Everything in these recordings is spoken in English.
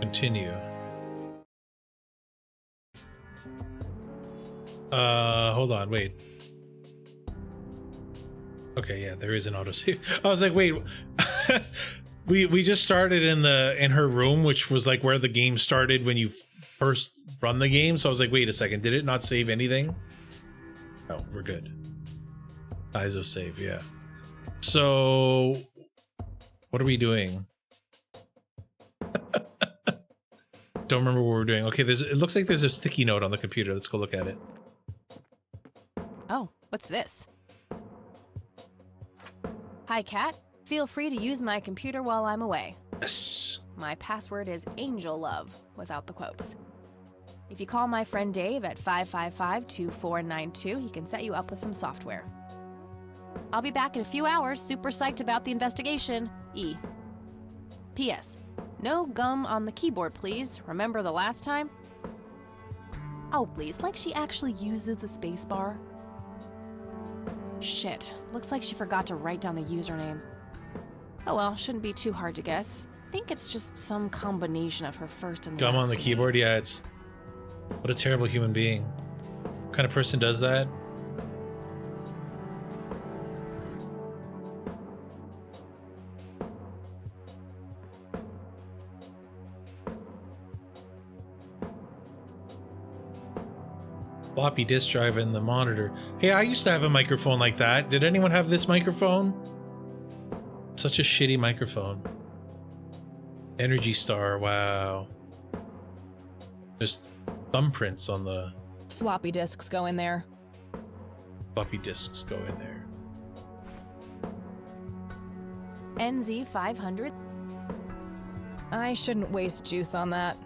Continue. Hold on, wait. Okay, yeah, there is an autosave. I was like, wait. we just started in her room, which was like where the game started when you first run the game. So I was like, wait a second, did it not save anything? Oh, we're good. ISO save, yeah. So what are we doing? Don't remember what we're doing. Okay, it looks like there's a sticky note on the computer. Let's go look at it. Oh, what's this? Hi, Kat. Feel free to use my computer while I'm away. Yes. My password is Angel Love, without the quotes. If you call my friend Dave at 555-2492, he can set you up with some software. I'll be back in a few hours, super psyched about the investigation. E. P.S. No gum on the keyboard, please. Remember the last time? Oh, please, like she actually uses the spacebar. Shit, looks like she forgot to write down the username. Oh well, shouldn't be too hard to guess. I think it's just some combination of her first and last Gum on the name. keyboard? Yeah, it's... What a terrible human being. What kind of person does that? Floppy disk drive in the monitor. Hey, I used to have a microphone like that. Did anyone have this microphone? Such a shitty microphone. Energy Star, wow. There's thumbprints on the Floppy disks go in there. floppy disks go in there. NZ 500. I shouldn't waste juice on that.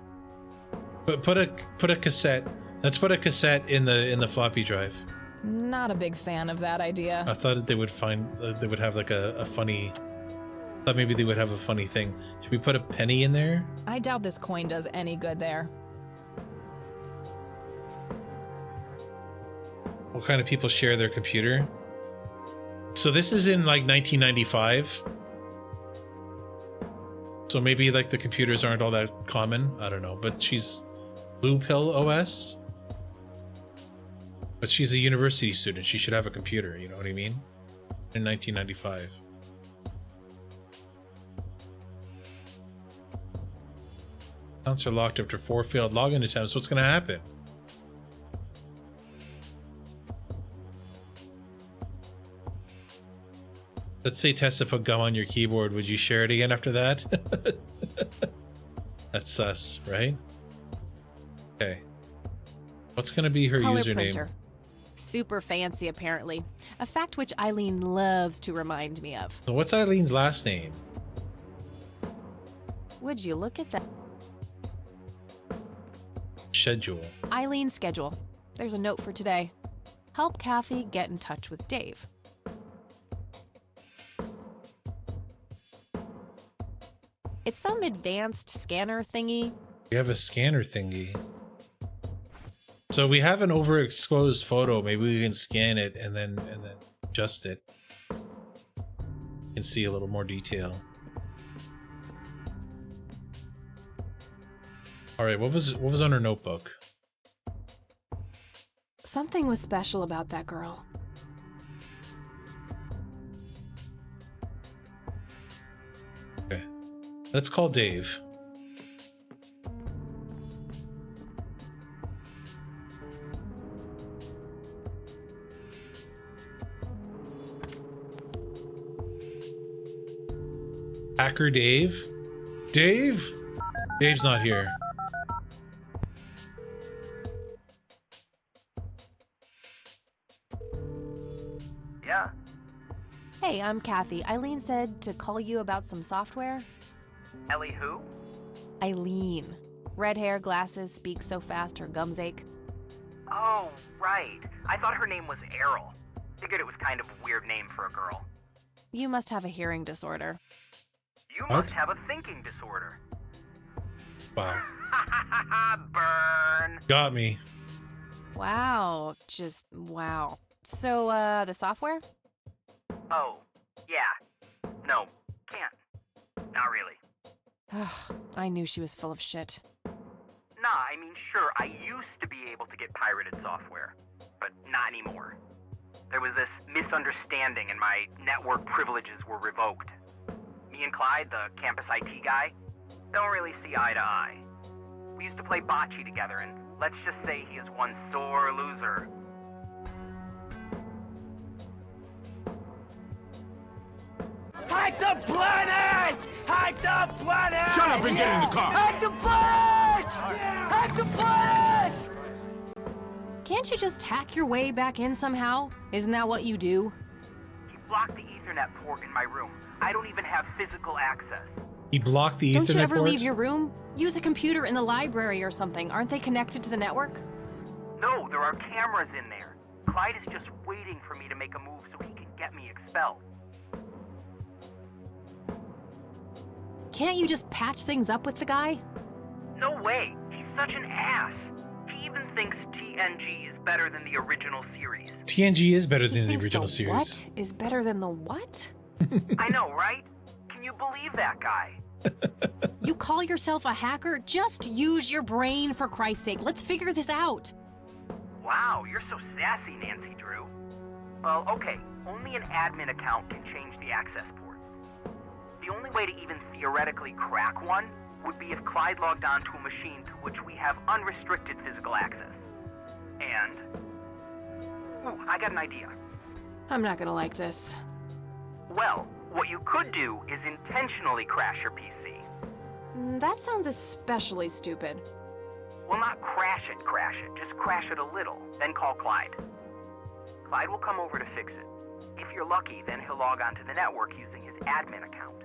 But put a cassette. Let's put a cassette in the floppy drive. Not a big fan of that idea. I thought they would they would have like a funny. I thought maybe they would have a funny thing. Should we put a penny in there? I doubt this coin does any good there. What kind of people share their computer? So this is in like 1995. So maybe like the computers aren't all that common. I don't know. But she's Blue Pill OS. But she's a university student. She should have a computer. You know what I mean? In 1995. Accounts are locked after 4 failed login attempts. What's going to happen? Let's say Tessa put gum on your keyboard. Would you share it again after that? That's sus, right? Okay. What's going to be her Color username? printer. Super fancy, apparently. A fact which Eileen loves to remind me of. So what's Eileen's last name? Would you look at that? Schedule. Eileen's schedule. There's a note for today. Help Kathy get in touch with Dave. It's some advanced scanner thingy. We have a scanner thingy. So we have an overexposed photo. Maybe we can scan it and then adjust it. You can see a little more detail. All right, what was on her notebook? Something was special about that girl. Okay. Let's call Dave. Hacker Dave? Dave? Dave's not here. Yeah. Hey, I'm Kathy. Eileen said to call you about some software. Ellie who? Eileen. Red hair, glasses, speaks so fast her gums ache. Oh, right. I thought her name was Errol. Figured it was kind of a weird name for a girl. You must have a hearing disorder. You What? must have a thinking disorder. Wow. Burn. Got me. Wow. Just wow. So, the software? Oh, yeah. No, can't. Not really. I knew she was full of shit. Nah, I mean, sure, I used to be able to get pirated software, but not anymore. There was this misunderstanding and my network privileges were revoked. Me and Clyde, the campus IT guy, don't really see eye to eye. We used to play bocce together, and let's just say he is one sore loser. Hide the planet! Hide the planet! Shut up and get in the car! Hide the planet! Hide the planet! Can't you just hack your way back in somehow? Isn't that what you do? He blocked the Ethernet port in my room. I don't even have physical access. He blocked the Ethernet Don't you ever port? leave your room? Use a computer in the library or something. Aren't they connected to the network? No, there are cameras in there. Clyde is just waiting for me to make a move so he can get me expelled. Can't you just patch things up with the guy? No way. He's such an ass. He even thinks TNG is better than the original series. TNG is better He than the thinks original the series. What is better than the what? I know, right? Can you believe that guy? You call yourself a hacker? Just use your brain, for Christ's sake. Let's figure this out. Wow, you're so sassy, Nancy Drew. Well, okay, only an admin account can change the access ports. The only way to even theoretically crack one would be if Clyde logged onto a machine to which we have unrestricted physical access. And... Ooh, I got an idea. I'm not gonna like this. Well, what you could do is intentionally crash your PC. That sounds especially stupid. Well, not crash it, just crash it a little, then call Clyde. Clyde will come over to fix it. If you're lucky, then he'll log onto the network using his admin account.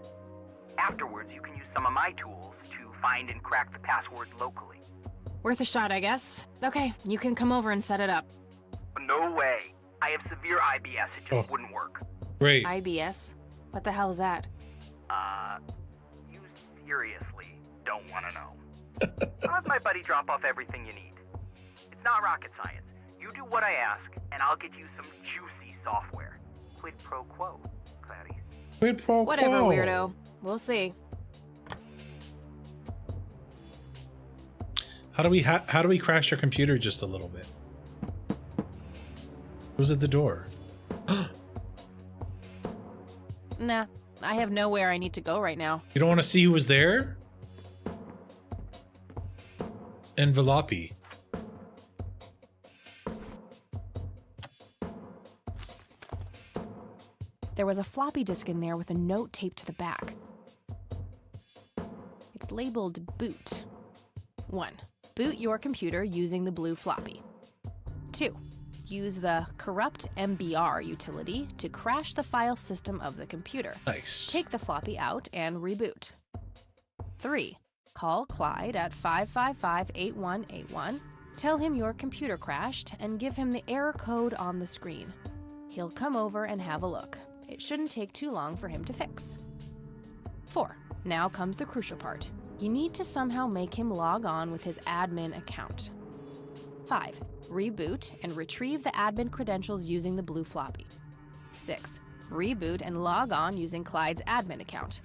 Afterwards, you can use some of my tools to find and crack the passwords locally. Worth a shot, I guess. Okay, you can come over and set it up. No way. I have severe IBS, it just Oh. wouldn't work. Great. IBS? What the hell is that? You seriously don't want to know. I'll have my buddy drop off everything you need. It's not rocket science. You do what I ask, and I'll get you some juicy software. Quid pro quo, Clarice. Quid pro quo. Whatever, weirdo. We'll see. How do we crash your computer just a little bit? Who's at the door? Nah, I have nowhere I need to go right now. You don't want to see who was there? Envelope. There was a floppy disk in there with a note taped to the back. It's labeled boot. 1. Boot your computer using the blue floppy. 2. Use the corrupt MBR utility to crash the file system of the computer. Nice. Take the floppy out and reboot. 3. Call Clyde at 555-8181. Tell him your computer crashed and give him the error code on the screen. He'll come over and have a look. It shouldn't take too long for him to fix. 4. Now comes the crucial part. You need to somehow make him log on with his admin account. 5. Reboot and retrieve the admin credentials using the blue floppy. 6. Reboot and log on using Clyde's admin account.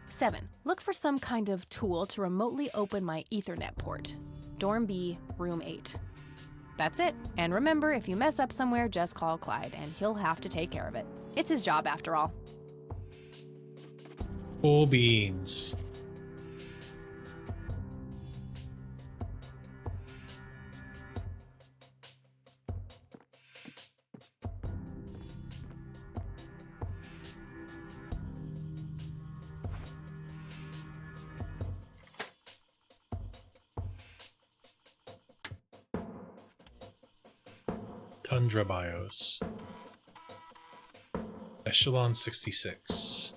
7. Look for some kind of tool to remotely open my Ethernet port. Dorm B, room 8. That's it. And remember, if you mess up somewhere, just call Clyde and he'll have to take care of it. It's his job after all. Full beans. Tundra BIOS. Echelon 66.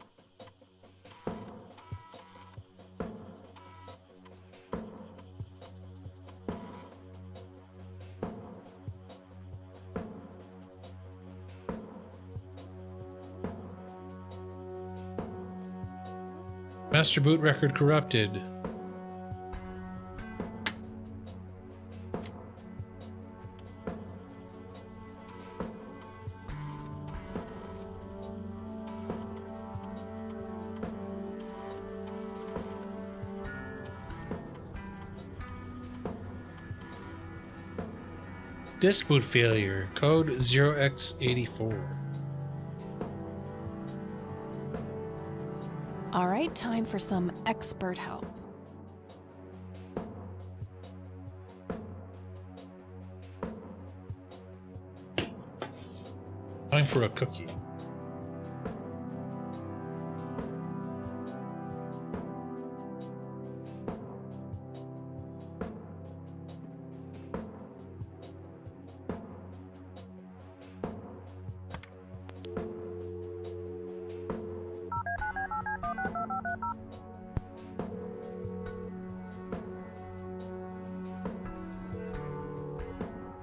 Master boot record corrupted. Disk boot failure. Code 0x84. All right, time for some expert help. Time for a cookie.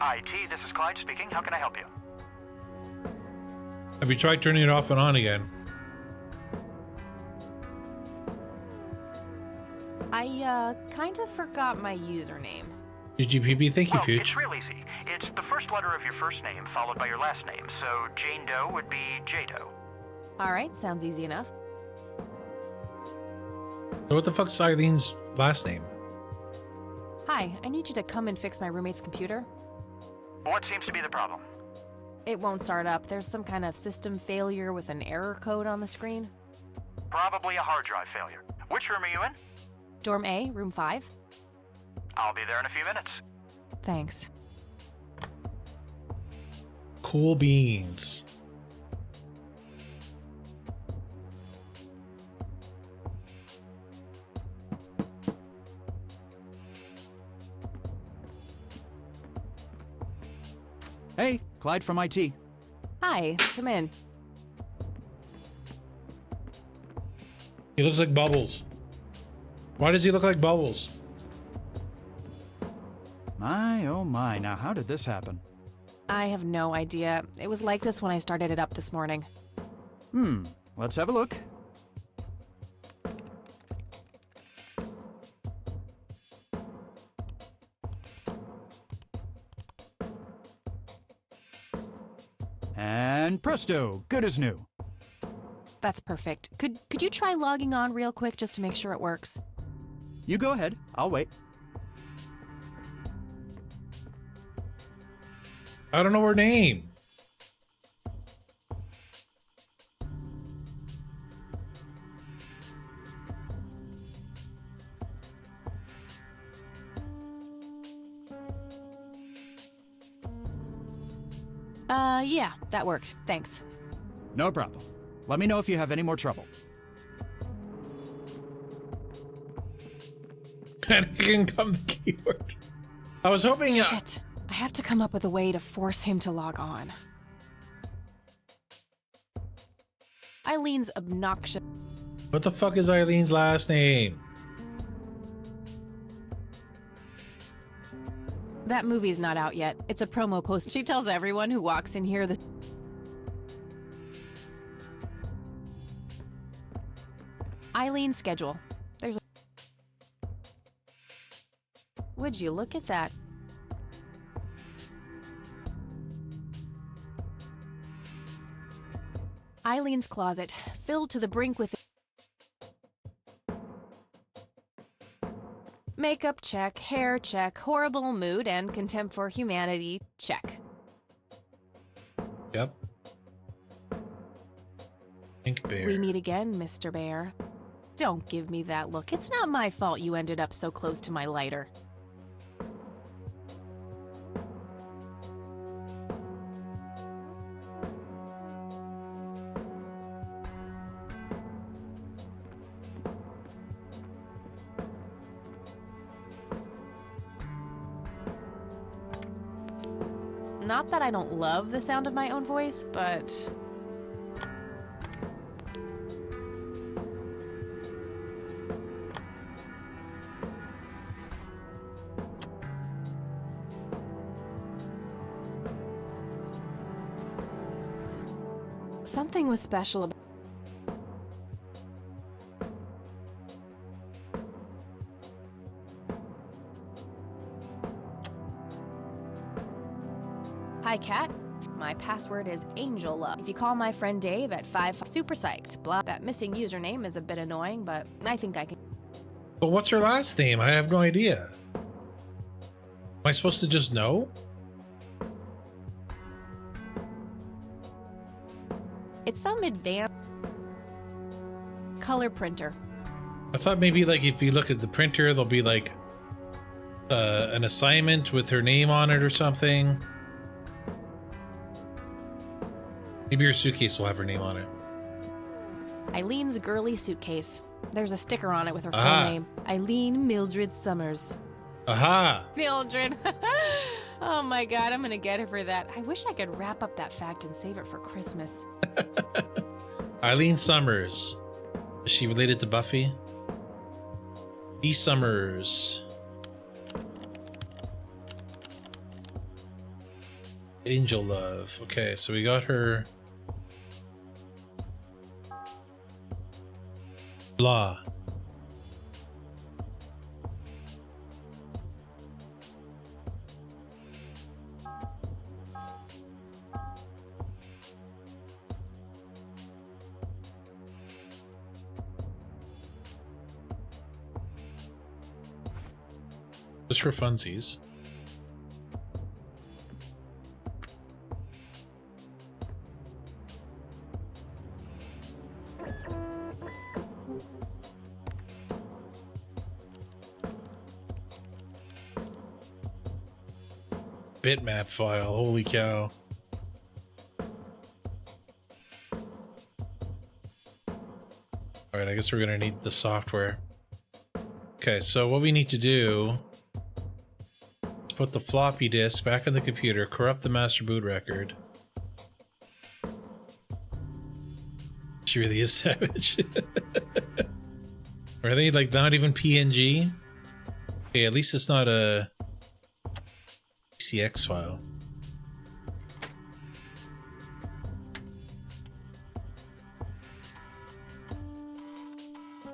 IT, this is Clyde speaking. How can I help you? Have you tried turning it off and on again? I kind of forgot my username. GGPB, thank you, Well, Fuge. it's real easy. It's the first letter of your first name followed by your last name. So Jane Doe would be J-Doe. All right, sounds easy enough. So what the fuck's Eileen's last name? Hi, I need you to come and fix my roommate's computer. What seems to be the problem? It won't start up. There's some kind of system failure with an error code on the screen. Probably a hard drive failure. Which room are you in? Dorm A, room 5. I'll be there in a few minutes. Thanks. Cool beans. Hey, Clyde from IT. Hi, come in. He looks like Bubbles. Why does he look like Bubbles? My, oh my, now how did this happen? I have no idea. It was like this when I started it up this morning. Let's have a look. And presto, good as new. That's perfect. Could you try logging on real quick just to make sure it works? You go ahead, I'll wait. I don't know her name. Yeah, that worked. Thanks. No problem. Let me know if you have any more trouble. Anakin come the keyword. I was hoping. Shit. I have to come up with a way to force him to log on. Eileen's obnoxious. What the fuck is Eileen's last name? That movie's not out yet. It's a promo post. She tells everyone who walks in here the Eileen's schedule. There's a... Would you look at that? Eileen's closet, filled to the brink with makeup check, hair check, horrible mood, and contempt for humanity check. Yep. Pink Bear. We meet again, Mr. Bear. Don't give me that look. It's not my fault you ended up so close to my lighter. Not that I don't love the sound of my own voice, but... something was special about... Hi, Kat. My password is Angel Love. If you call my friend Dave at 5... Super psyched. Blah. That missing username is a bit annoying, but I think I can... But what's her last name? I have no idea. Am I supposed to just know? It's some advanced color printer. I thought maybe like if you look at the printer, there'll be like an assignment with her name on it or something. Maybe your suitcase will have her name on it. Eileen's girly suitcase. There's a sticker on it with her full Ah. name. Eileen Mildred Summers. Aha! Mildred. Oh my god, I'm gonna get her for that. I wish I could wrap up that fact and save it for Christmas. Eileen Summers. Is she related to Buffy? B. Summers. Angel Love. Okay, so we got her. Blah. Just for funsies. Bitmap file, holy cow. Alright, I guess we're gonna need the software. Okay, so what we need to do is put the floppy disk back in the computer, corrupt the master boot record. She really is savage. Are they like not even PNG? Okay, at least it's not a CX file.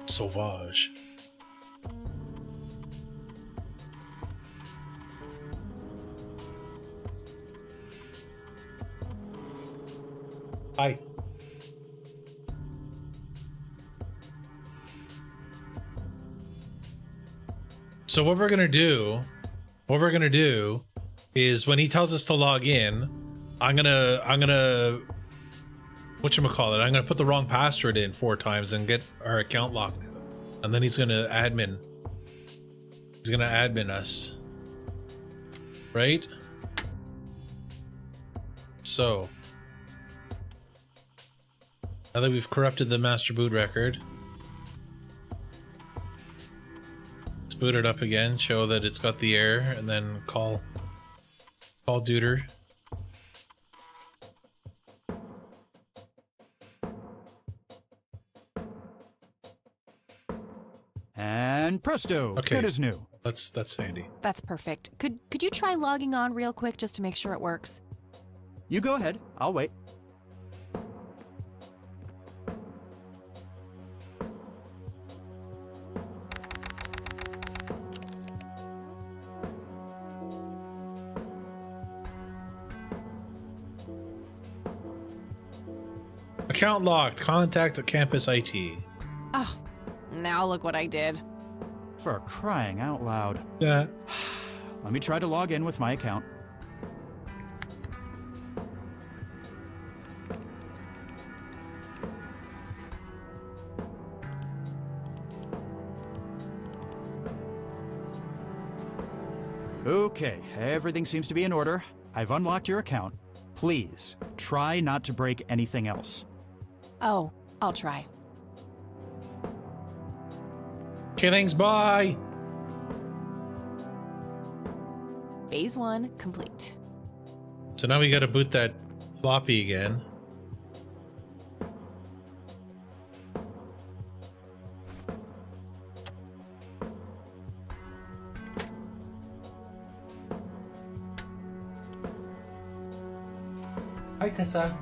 Sauvage. Hi. So what we're gonna do is when he tells us to log in, I'm gonna whatchamacallit, I'm gonna put the wrong password in 4 times and get our account locked out. And then he's gonna admin us. Right? So now that we've corrupted the master boot record, let's boot it up again, show that it's got the error, and then call Duder. And presto, Okay. good as new. That's handy. That's perfect. Could you try logging on real quick just to make sure it works? You go ahead, I'll wait. Account locked. Contact campus IT. Oh, now look what I did. For crying out loud. Yeah. Let me try to log in with my account. Okay, everything seems to be in order. I've unlocked your account. Please, try not to break anything else. Oh, I'll try. Okay, thanks. Bye. Phase 1 complete. So now we got to boot that floppy again. Hi, Tessa.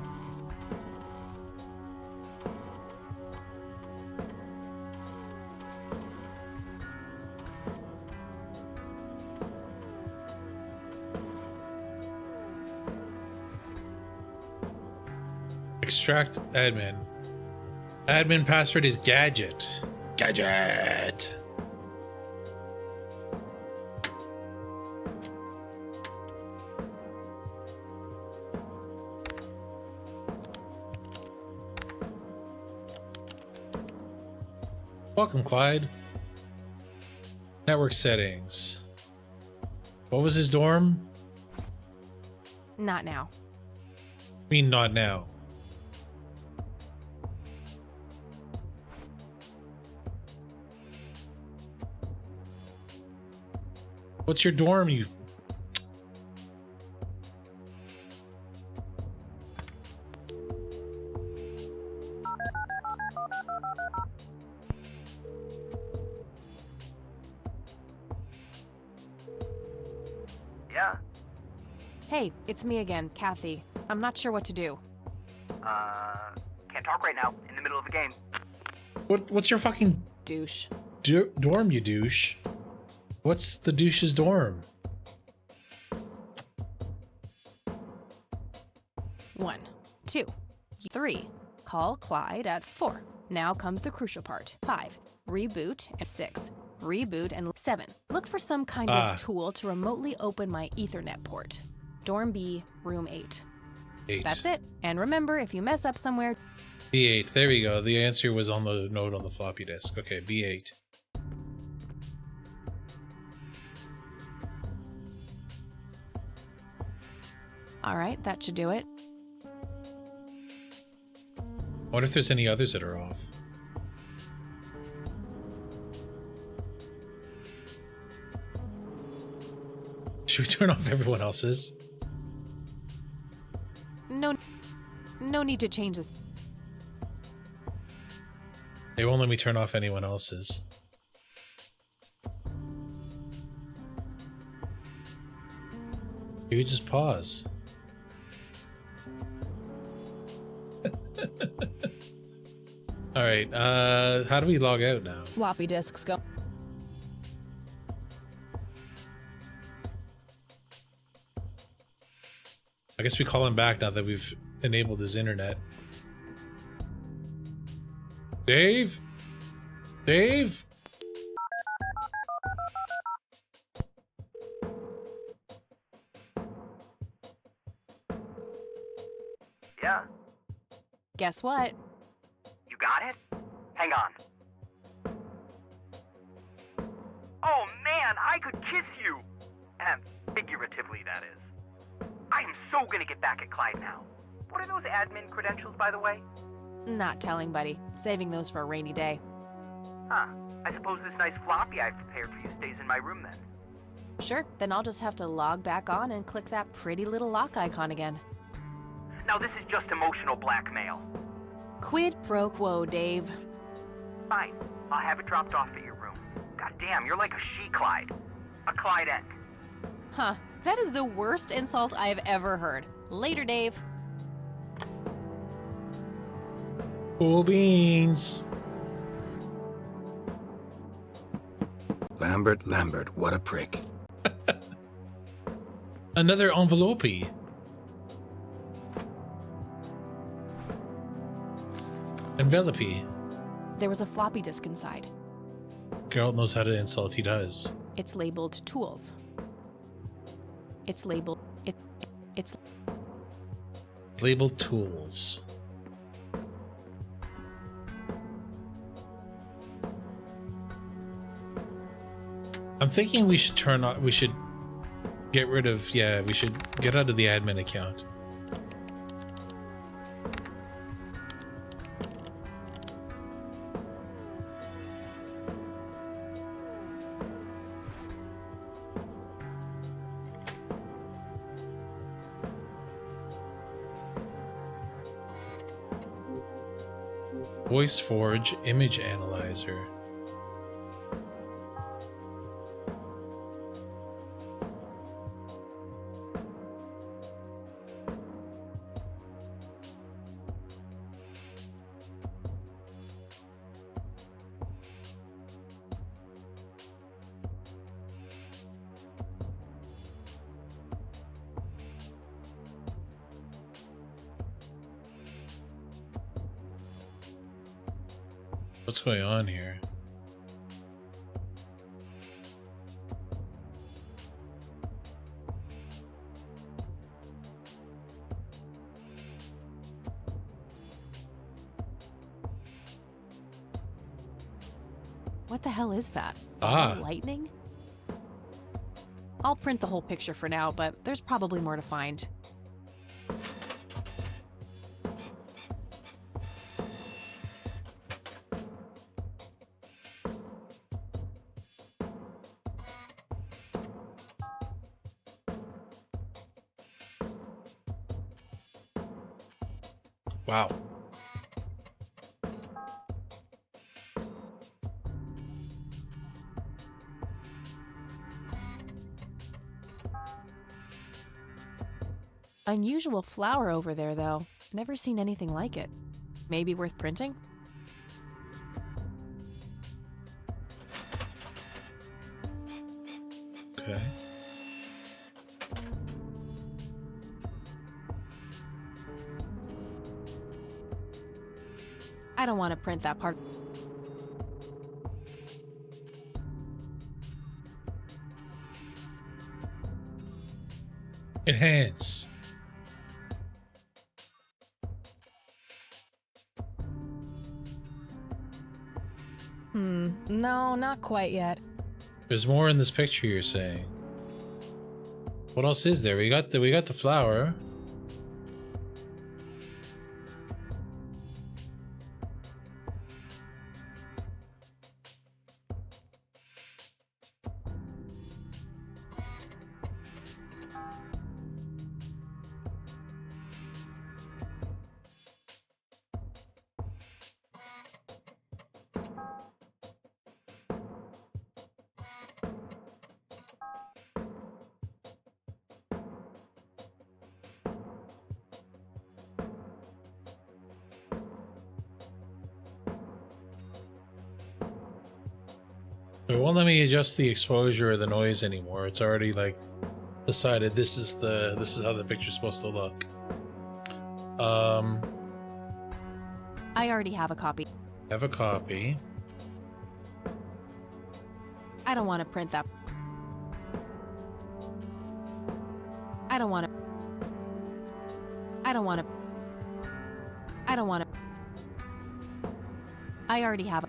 Extract admin. Admin password is gadget. Gadget. Welcome, Clyde. Network settings. What was his dorm? Not now. I mean, not now. What's your dorm, you... Yeah? Hey, it's me again, Kathy. I'm not sure what to do. Can't talk right now. In the middle of the game. What's your fucking Douche. dorm, you douche? What's the douche's dorm? 1, 2, 3. Call Clyde at 4. Now comes the crucial part. 5. Reboot. And 6. Reboot. And 7. Look for some kind of tool to remotely open my Ethernet port. Dorm B, room 8. 8. That's it. And remember, if you mess up somewhere... B8. There we go. The answer was on the note on the floppy disk. Okay, B8. Alright, that should do it. I wonder if there's any others that are off. Should we turn off everyone else's? No need to change this. They won't let me turn off anyone else's. You could just pause. Alright, how do we log out now? Floppy disks go. I guess we call him back now that we've enabled his internet. Dave? Dave? Yeah? Guess what? You got it? Hang on. Oh man, I could kiss you! Figuratively, that is. I am so gonna get back at Clyde now. What are those admin credentials, by the way? Not telling, buddy. Saving those for a rainy day. Huh. I suppose this nice floppy I've prepared for you stays in my room then. Sure, then I'll just have to log back on and click that pretty little lock icon again. Now this is just emotional blackmail. Quid pro quo, Dave. Fine. I'll have it dropped off at your room. God damn, you're like a she-Clyde. A Clydette. Huh, that is the worst insult I've ever heard. Later, Dave. Cool beans. Lambert, what a prick. Another envelope. Envelope. There was a floppy disk inside. Geralt knows how to insult, he does. It's labeled tools. It's labeled... It's... Labeled tools. I'm thinking we should turn on... We should get rid of... Yeah, we should get out of the admin account. Voice Forge Image Analyzer. What's going on here? What the hell is that? Ah. Lightning? I'll print the whole picture for now, but there's probably more to find. Wow. Unusual flower over there, though. Never seen anything like it. Maybe worth printing? Okay. I don't want to print that part. Enhance. No, not quite yet. There's more in this picture you're saying. What else is there? We got the flower. It won't let me adjust the exposure or the noise anymore. It's already like decided this is how the picture's supposed to look. I already have a copy. Have a copy. I don't want to print that. I don't want to. I don't want to. I don't want to. I already have a.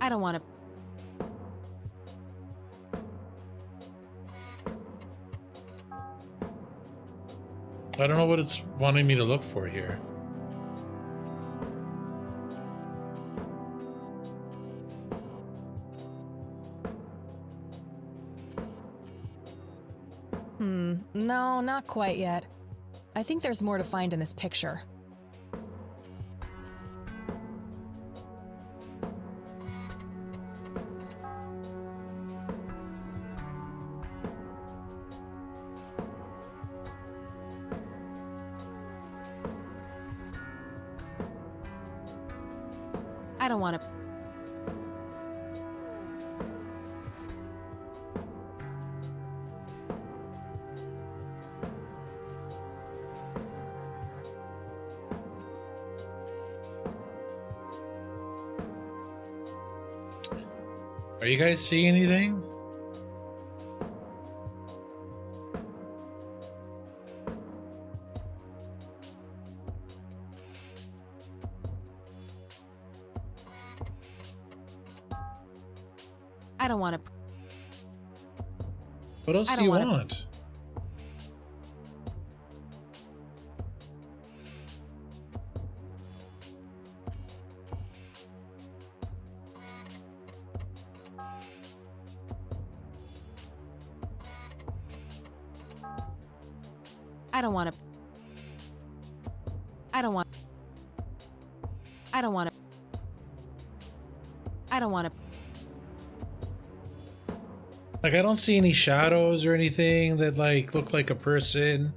I don't want to. I don't know what it's wanting me to look for here. No, not quite yet. I think there's more to find in this picture. I don't want to. Are you guys seeing anything? I don't want to. What else I do don't you wanna- want? I don't want to. I don't want. I don't want to. I don't want to. Like, I don't see any shadows or anything that like look like a person.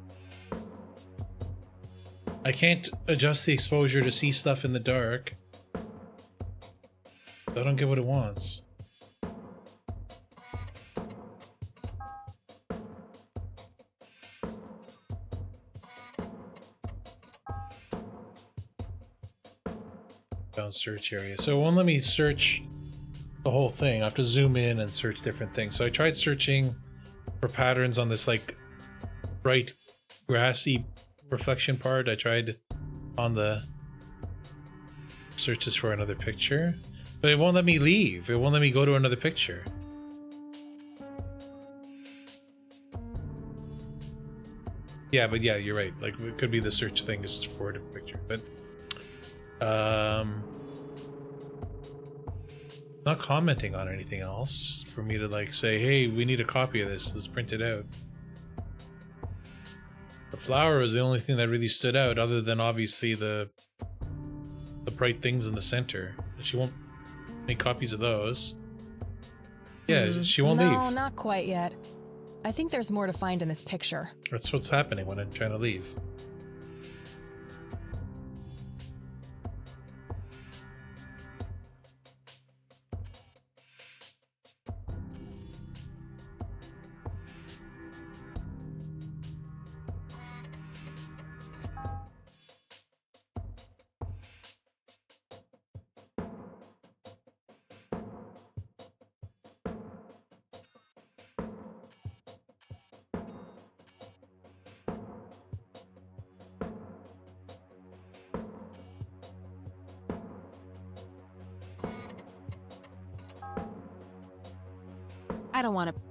I can't adjust the exposure to see stuff in the dark. I don't get what it wants. Down search area. So it won't let me search the whole thing. I have to zoom in and search different things. So I tried searching for patterns on this like bright grassy reflection part. I tried on the searches for another picture, but it won't let me leave. It won't let me go to another picture. Yeah, but yeah, you're right. Like, it could be the search thing is for a different picture, but not commenting on anything else for me to like say, hey, we need a copy of this, let's print it out. The flower was the only thing that really stood out, other than obviously the bright things in the center. She won't make copies of those. Yeah, she won't leave. No, not quite yet. I think there's more to find in this picture. That's what's happening when I'm trying to leave. I don't want to.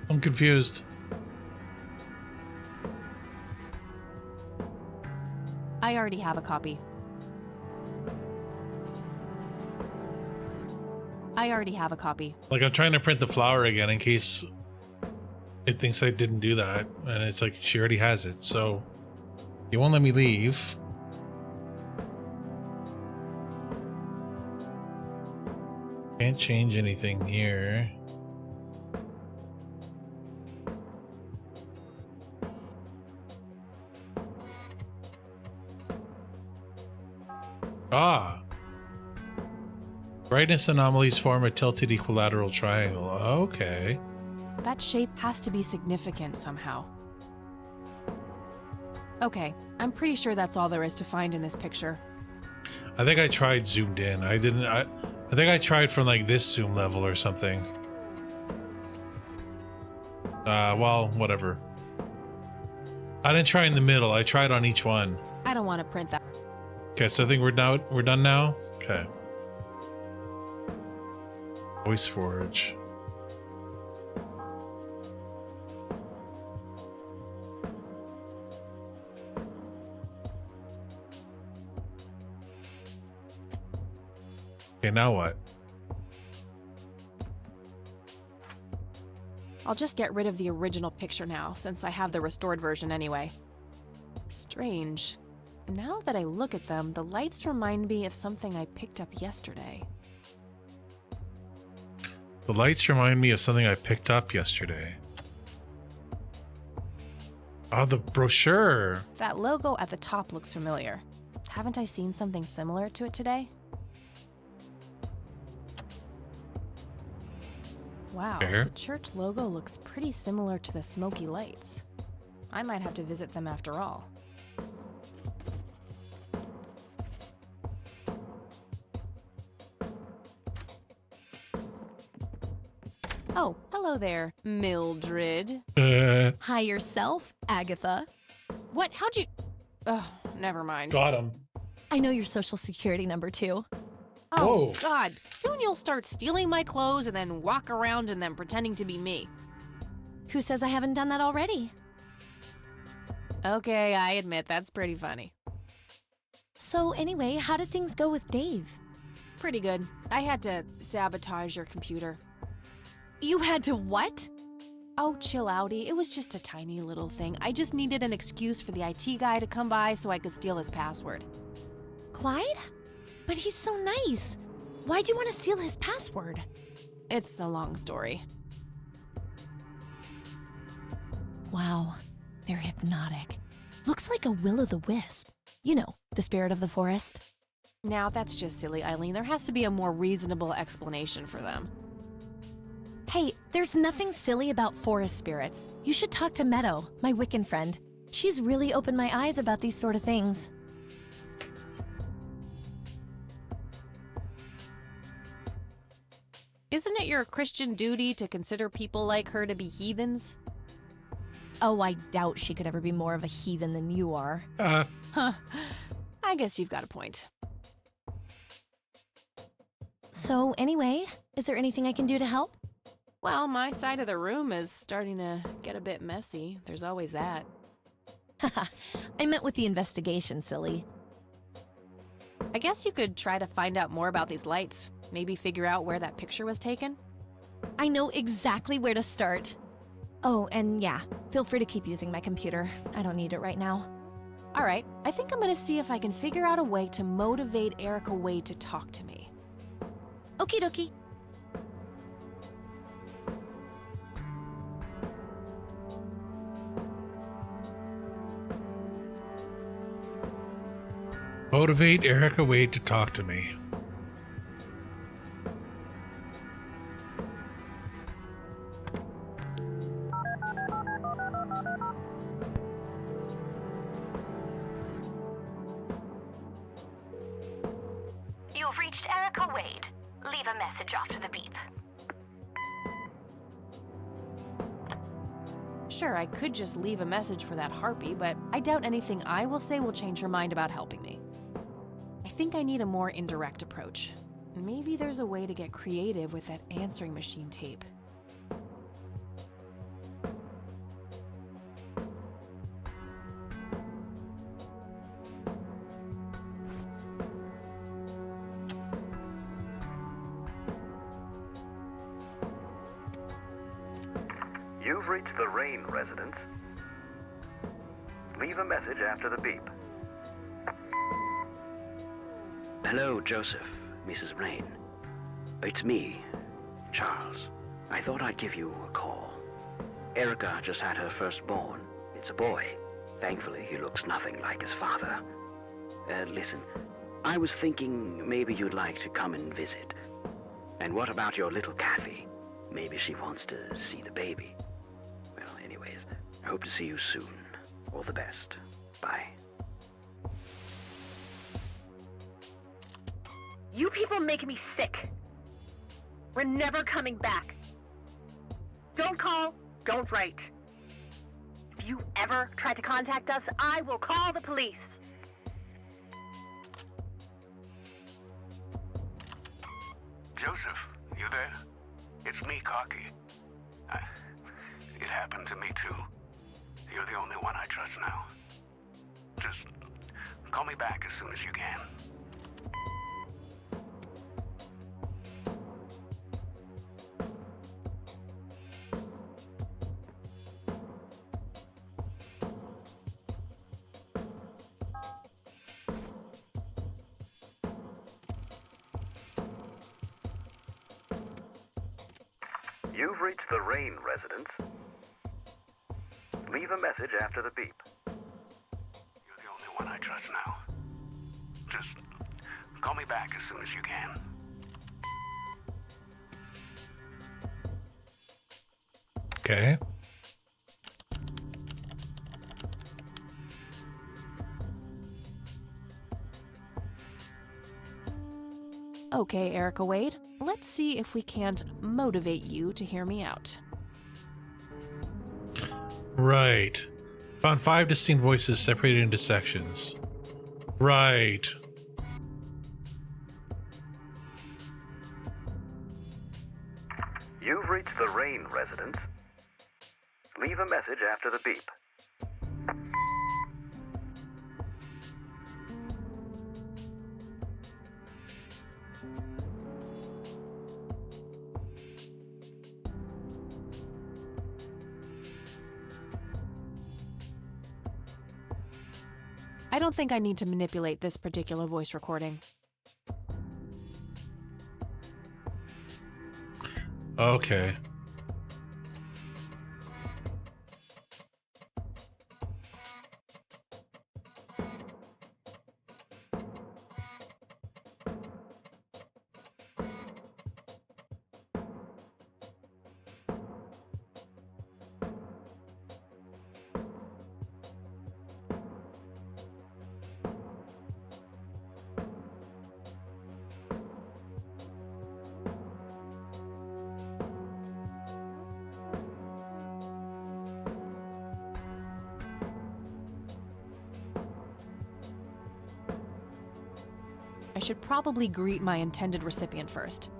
I'm confused. I already have a copy. Like, I'm trying to print the flower again in case it thinks I didn't do that, and it's like she already has it, so you won't let me leave. Can't change anything here. Ah. Brightness anomalies form a tilted equilateral triangle. Okay. That shape has to be significant somehow. Okay, I'm pretty sure that's all there is to find in this picture. I think I tried zoomed in. I think I tried from like this zoom level or something. Well, whatever. I didn't try in the middle. I tried on each one. I don't want to print that. Okay, so I think we're done now. Okay. Voice Forge. Okay, now what? I'll just get rid of the original picture now, since I have the restored version anyway. Strange. Now that I look at them, the lights remind me of something I picked up yesterday. The lights remind me of something I picked up yesterday. Oh, the brochure. That logo at the top looks familiar. Haven't I seen something similar to it today? Wow, Fair. The church logo looks pretty similar to the smoky lights. I might have to visit them after all. Oh, hello there, Mildred. Hi yourself, Agatha. What? How'd you... Oh, never mind. Got him. I know your social security number too. Oh, Whoa. God. Soon you'll start stealing my clothes and then walk around in them pretending to be me. Who says I haven't done that already? Okay, I admit that's pretty funny. So anyway, how did things go with Dave? Pretty good. I had to sabotage your computer. You had to what? Oh, chill outy. It was just a tiny little thing. I just needed an excuse for the IT guy to come by so I could steal his password. Clyde? But he's so nice. Why'd you want to steal his password? It's a long story. Wow, they're hypnotic. Looks like a will-o'-the-wisp. You know, The spirit of the forest? Now, that's just silly, Eileen. There has to be a more reasonable explanation for them. Hey, there's nothing silly about forest spirits. You should talk to Meadow, my Wiccan friend. She's really opened my eyes about these sort of things. Isn't it your Christian duty to consider people like her to be heathens? Oh, I doubt she could ever be more of a heathen than you are. Huh. I guess you've got a point. So, anyway, is there anything I can do to help? Well, my side of the room is starting to get a bit messy. There's always that. Haha, I meant with the investigation, silly. I guess you could try to find out more about these lights. Maybe figure out where that picture was taken. I know exactly where to start. Oh, and yeah, feel free to keep using my computer. I don't need it right now. All right, I think I'm gonna see if I can figure out a way to motivate Erica Wade to talk to me. Okie dokie. Motivate Erica Wade to talk to me. You've reached Erica Wade. Leave a message after the beep. Sure, I could just leave a message for that harpy, but I doubt anything I will say will change her mind about helping me. I think I need a more indirect approach. Maybe there's a way to get creative with that answering machine tape. You've reached the Rain residence. Leave a message after the beep. Hello, Joseph, Mrs. Rain. It's me, Charles. I thought I'd give you a call. Erica just had her firstborn. It's a boy. Thankfully, he looks nothing like his father. Listen, I was thinking maybe you'd like to come and visit. And what about your little Kathy? Maybe she wants to see the baby. Well, anyways, I hope to see you soon. All the best. Bye. You people make me sick. We're never coming back. Don't call, don't write. If you ever try to contact us, I will call the police. Joseph, you there? It's me, Cocky. It happened to me too. You're the only one I trust now. Just call me back as soon as you can. You've reached the Rain residence. Leave a message after the beep. You're the only one I trust now. Just call me back as soon as you can. Okay. Okay, Erica Wade, let's see if we can't motivate you to hear me out. Right. Found 5 distinct voices separated into sections. Right. You've reached the Rain residence. Leave a message after the beep. I don't think I need to manipulate this particular voice recording. Okay. I should probably greet my intended recipient first.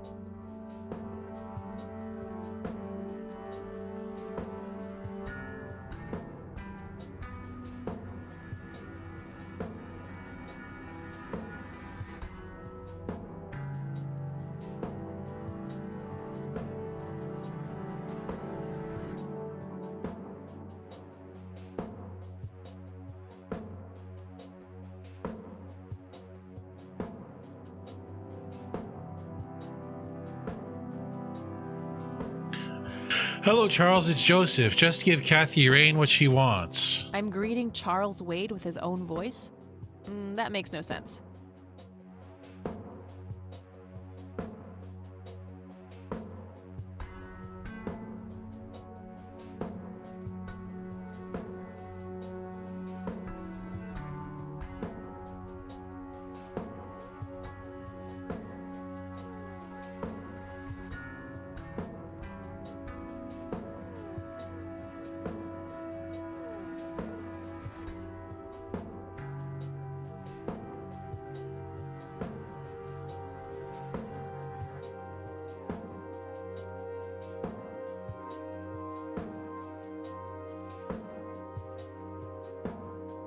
Hello, Charles. It's Joseph. Just give Kathy Rain what she wants. I'm greeting Charles Wade with his own voice? That makes no sense.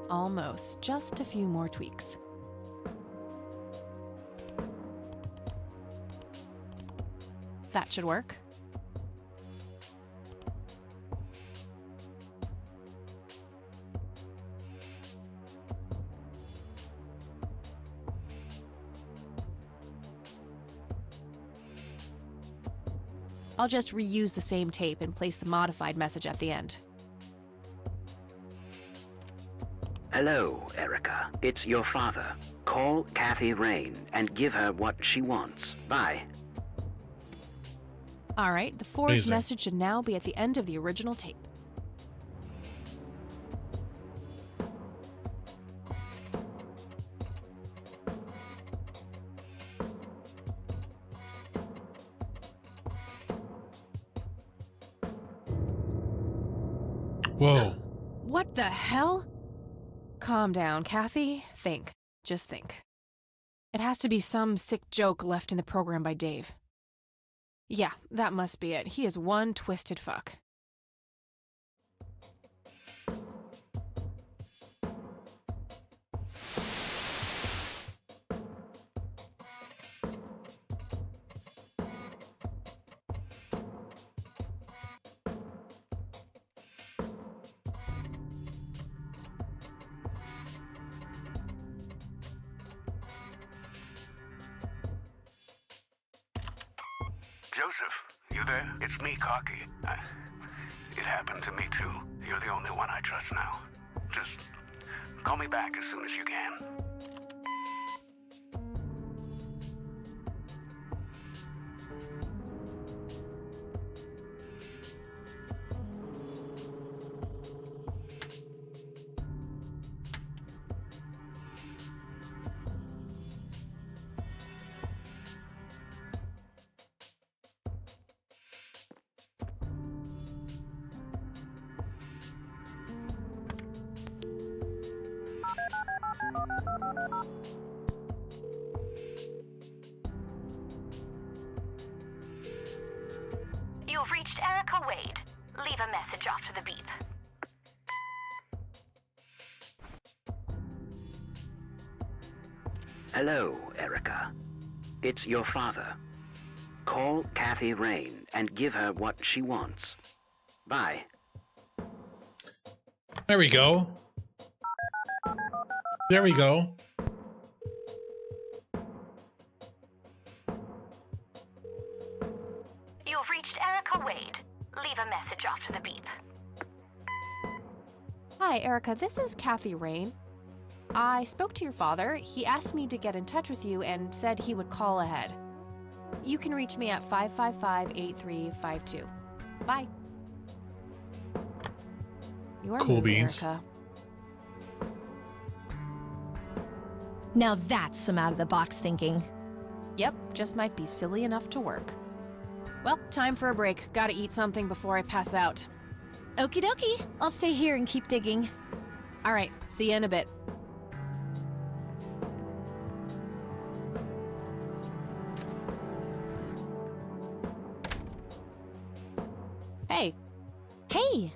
Almost. Just a few more tweaks. That should work. I'll just reuse the same tape and place the modified message at the end. Hello, Erica. It's your father. Call Kathy Rain and give her what she wants. Bye. All right, the forged Amazing. message should now be at the end of the original tape. Whoa. What the hell? Calm down, Kathy. Think. Just think. It has to be some sick joke left in the program by Dave. Yeah, that must be it. He is one twisted fuck. Joseph, you there? It's me, Cocky. It happened to me, too. You're the only one I trust now. Just call me back as soon as you can. You've reached Erica Wade. Leave a message after the beep. Hello, Erica. It's your father. Call Kathy Rain and give her what she wants. Bye. There we go. There we go. You've reached Erica Wade. Leave a message after the beep. Hi, Erica. This is Kathy Rain. I spoke to your father. He asked me to get in touch with you and said he would call ahead. You can reach me at 555-8352. Bye. Your Cool move, beans. Erica. Now that's some out-of-the-box thinking. Yep, just might be silly enough to work. Well, time for a break. Gotta eat something before I pass out. Okie dokie. I'll stay here and keep digging. All right, see you in a bit. Hey. Hey!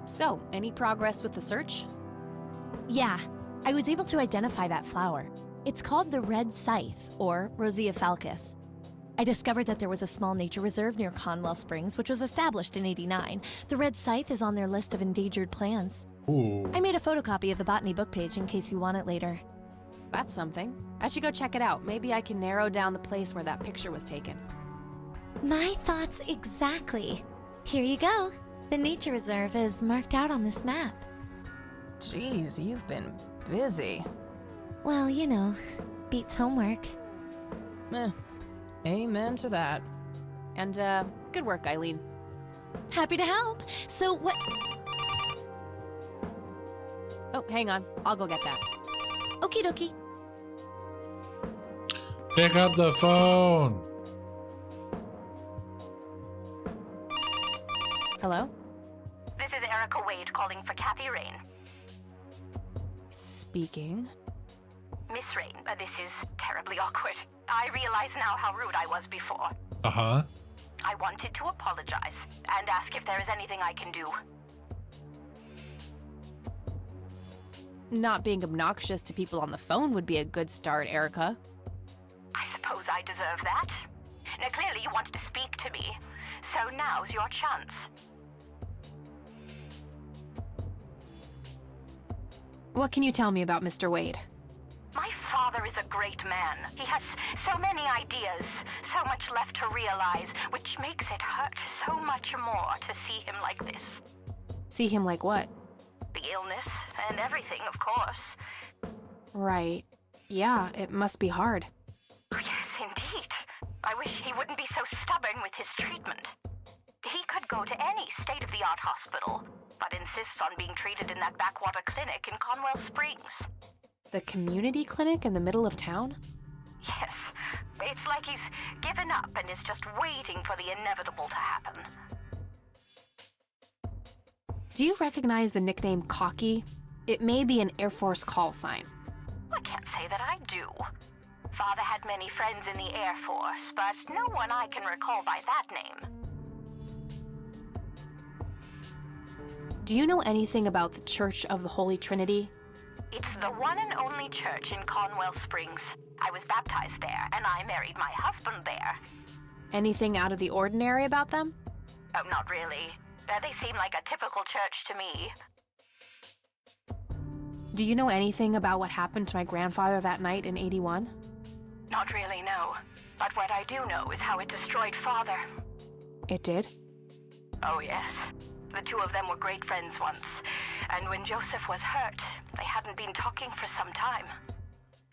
So, any progress with the search? Yeah, I was able to identify that flower. It's called the red scythe, or Rosea falcus. I discovered that there was a small nature reserve near Conwell Springs, which was established in '89. The red scythe is on their list of endangered plants. Ooh. I made a photocopy of the botany book page in case you want it later. That's something. I should go check it out. Maybe I can narrow down the place where that picture was taken. My thoughts exactly. Here you go. The nature reserve is marked out on this map. Jeez, you've been busy. Well, you know, beats homework. Amen to that. And, good work, Eileen. Happy to help. So what... Oh, hang on. I'll go get that. Okie dokie. Pick up the phone. Hello? This is Erica Wade calling for Kathy Rain. Speaking. Miss Rain, this is terribly awkward. I realize now how rude I was before. Uh-huh. I wanted to apologize and ask if there is anything I can do. Not being obnoxious to people on the phone would be a good start, Erica. I suppose I deserve that. Now, clearly you wanted to speak to me, so now's your chance. What can you tell me about Mr. Wade? My father is a great man. He has so many ideas, so much left to realize, which makes it hurt so much more to see him like this. See him like what? The illness and everything, of course. Right. Yeah, it must be hard. Oh, yes, indeed. I wish he wouldn't be so stubborn with his treatment. He could go to any state-of-the-art hospital, but insists on being treated in that backwater clinic in Conwell Springs. The community clinic in the middle of town? Yes. It's like he's given up and is just waiting for the inevitable to happen. Do you recognize the nickname Cocky? It may be an Air Force call sign. I can't say that I do. Father had many friends in the Air Force, but no one I can recall by that name. Do you know anything about the Church of the Holy Trinity? It's the one and only church in Conwell Springs. I was baptized there, and I married my husband there. Anything out of the ordinary about them? Oh, not really. They seem like a typical church to me. Do you know anything about what happened to my grandfather that night in '81? Not really, no. But what I do know is how it destroyed Father. It did? Oh, yes. The two of them were great friends once, and when Joseph was hurt, they hadn't been talking for some time.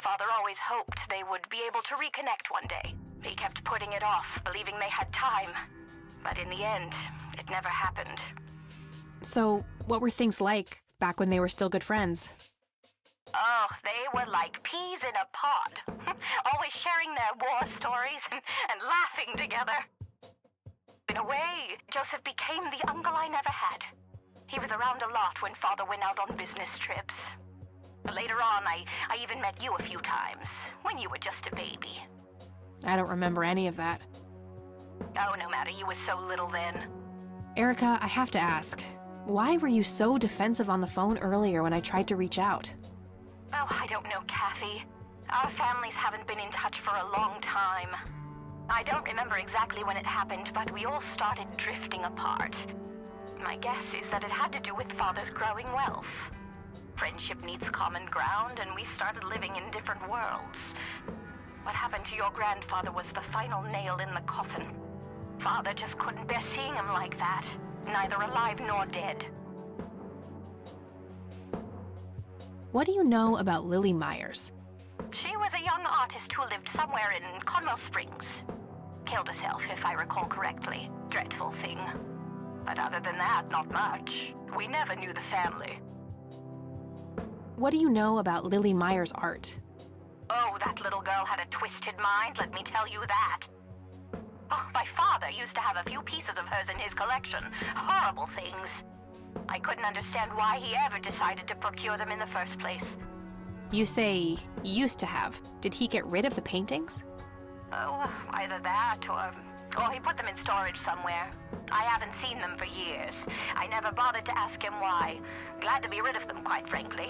Father always hoped they would be able to reconnect one day. He kept putting it off, believing they had time. But in the end, it never happened. So, what were things like back when they were still good friends? Oh, they were like peas in a pod. Always sharing their war stories and laughing together. In a way, Joseph became the uncle I never had. He was around a lot when Father went out on business trips. Later on, I even met you a few times, when you were just a baby. I don't remember any of that. Oh, no matter, you were so little then. Erica, I have to ask, why were you so defensive on the phone earlier when I tried to reach out? Oh, I don't know, Kathy. Our families haven't been in touch for a long time. I don't remember exactly when it happened, but we all started drifting apart. My guess is that it had to do with Father's growing wealth. Friendship needs common ground, and we started living in different worlds. What happened to your grandfather was the final nail in the coffin. Father just couldn't bear seeing him like that, neither alive nor dead. What do you know about Lily Myers? She was a young artist who lived somewhere in Conwell Springs. Killed herself, if I recall correctly. Dreadful thing. But other than that, not much. We never knew the family. What do you know about Lily Myers' art? Oh, that little girl had a twisted mind, let me tell you that. Oh, my father used to have a few pieces of hers in his collection. Horrible things. I couldn't understand why he ever decided to procure them in the first place. You say used to have. Did he get rid of the paintings? Oh, either that or he put them in storage somewhere. I haven't seen them for years. I never bothered to ask him why. Glad to be rid of them, quite frankly.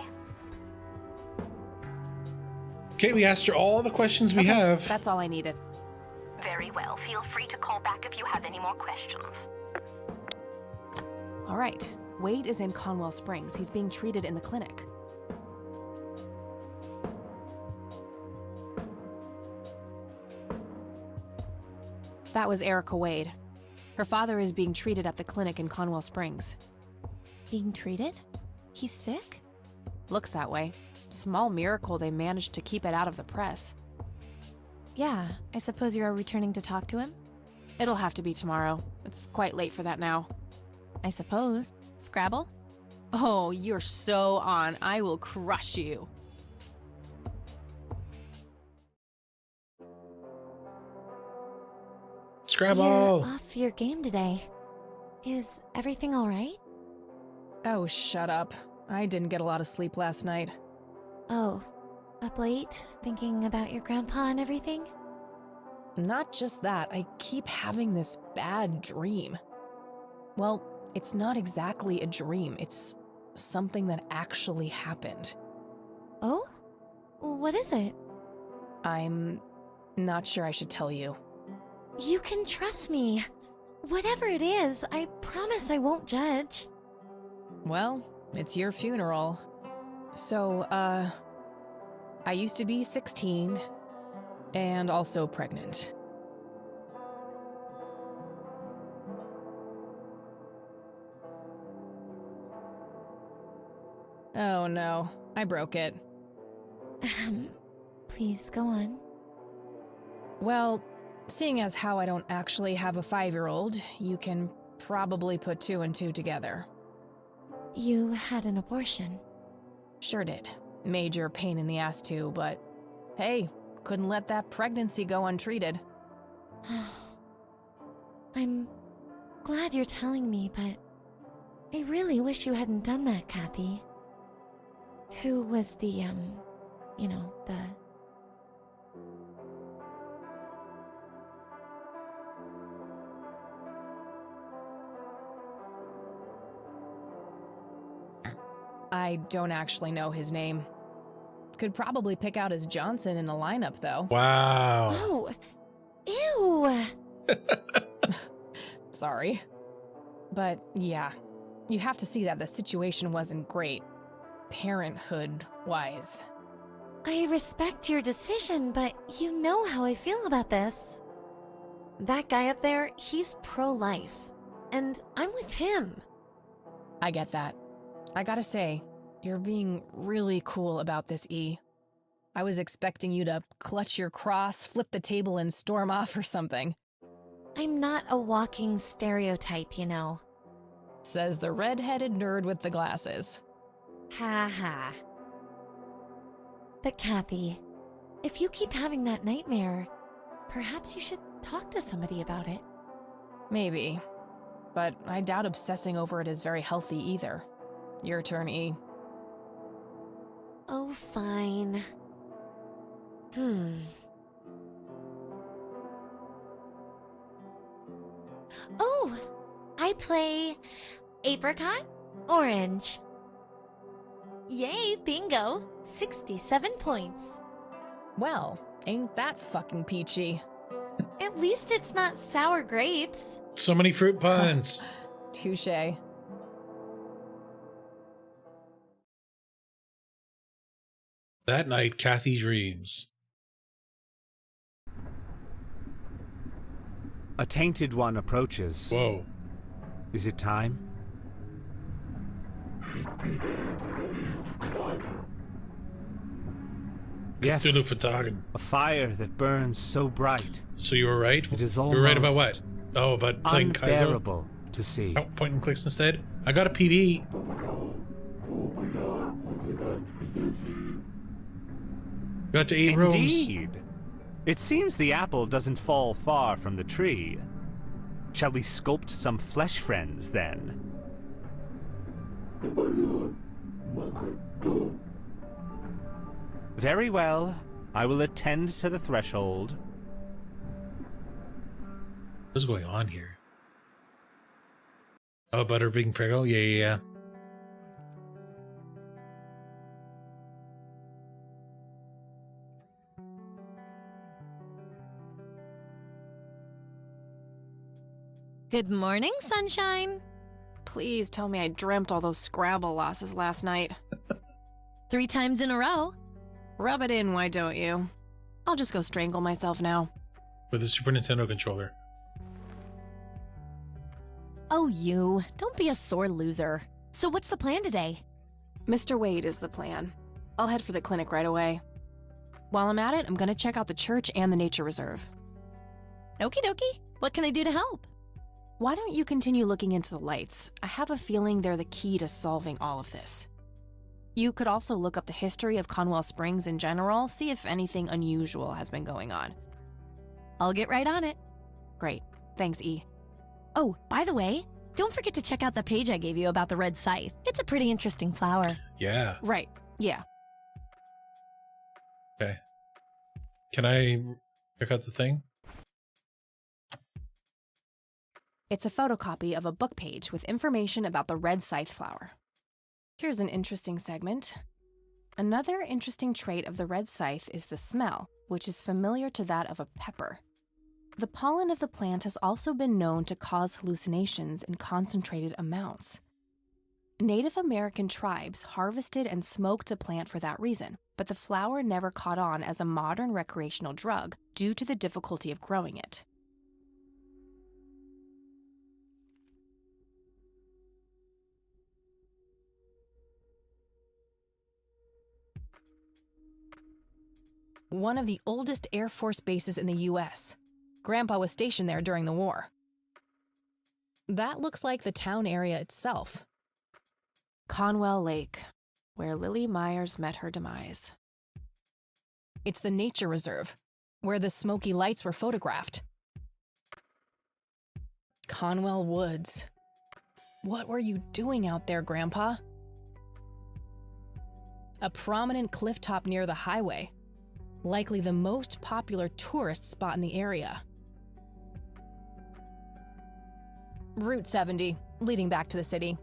Okay, we asked her all the questions we have. That's all I needed. Very well. Feel free to call back if you have any more questions. All right. Wade is in Conwell Springs. He's being treated in the clinic. That was Erica Wade. Her father is being treated at the clinic in Conwell Springs. Being treated? He's sick? Looks that way. Small miracle they managed to keep it out of the press. Yeah, I suppose you are returning to talk to him? It'll have to be tomorrow. It's quite late for that now. I suppose. Scrabble? Oh, you're so on. I will crush you. Scrabble! You're off your game today. Is everything all right? Oh, shut up. I didn't get a lot of sleep last night. Oh, up late, thinking about your grandpa and everything? Not just that, I keep having this bad dream. Well, it's not exactly a dream, it's something that actually happened. Oh? What is it? I'm not sure I should tell you. You can trust me. Whatever it is, I promise I won't judge. Well, it's your funeral. So, I used to be 16 and also pregnant. Oh no, I broke it. Please go on. Well, seeing as how I don't actually have a 5-year-old, you can probably put 2 and 2 together. You had an abortion. Sure did. Major pain in the ass too, but hey, couldn't let that pregnancy go untreated. I'm glad you're telling me, but I really wish you hadn't done that, Kathy. Who was the, you know, the... I don't actually know his name. Could probably pick out his Johnson in a lineup, though. Wow. Oh, ew! Sorry. But yeah, you have to see that the situation wasn't great, parenthood-wise. I respect your decision, but you know how I feel about this. That guy up there, he's pro-life, and I'm with him. I get that. I gotta say, you're being really cool about this, E. I was expecting you to clutch your cross, flip the table, and storm off or something. I'm not a walking stereotype, you know. Says the red-headed nerd with the glasses. Ha ha. But Kathy, if you keep having that nightmare, perhaps you should talk to somebody about it. Maybe. But I doubt obsessing over it is very healthy either. Your turn, E. Oh, fine. Oh, I play apricot, orange. Yay, bingo. 67 points. Well, ain't that fucking peachy. At least it's not sour grapes. So many fruit puns. Touché. That night, Kathy dreams. A tainted one approaches. Whoa. Is it time? Yes. Cthulhu Fatagan. A fire that burns so bright. So you were right? It is You were right about almost what? Oh, about playing Kaizo? unbearable to see. Oh, point and clicks instead. I got a PB. Got to 8 rooms. Indeed. It seems the apple doesn't fall far from the tree. Shall we sculpt some flesh friends, then? Very well. I will attend to the threshold. What's going on here? Oh, about her being preggo? Yeah. Good morning, sunshine. Please tell me I dreamt all those Scrabble losses last night. 3 times in a row. Rub it in, why don't you? I'll just go strangle myself now. With a Super Nintendo controller. Oh, you. Don't be a sore loser. So what's the plan today? Mr. Wade is the plan. I'll head for the clinic right away. While I'm at it, I'm gonna check out the church and the nature reserve. Okie dokie. What can I do to help? Why don't you continue looking into the lights? I have a feeling they're the key to solving all of this. You could also look up the history of Conwell Springs in general, see if anything unusual has been going on. I'll get right on it. Great. Thanks, E. Oh, by the way, don't forget to check out the page I gave you about the red scythe. It's a pretty interesting flower. Yeah. Right. Yeah. Okay. Can I check out the thing? It's a photocopy of a book page with information about the red scythe flower. Here's an interesting segment. Another interesting trait of the red scythe is the smell, which is familiar to that of a pepper. The pollen of the plant has also been known to cause hallucinations in concentrated amounts. Native American tribes harvested and smoked the plant for that reason, but the flower never caught on as a modern recreational drug due to the difficulty of growing it. One of the oldest Air Force bases in the U.S. Grandpa was stationed there during the war. That looks like the town area itself. Conwell Lake, where Lily Myers met her demise. It's the nature reserve, where the smoky lights were photographed. Conwell Woods. What were you doing out there, Grandpa? A prominent cliff top near the highway. Likely the most popular tourist spot in the area. Route 70, leading back to the city.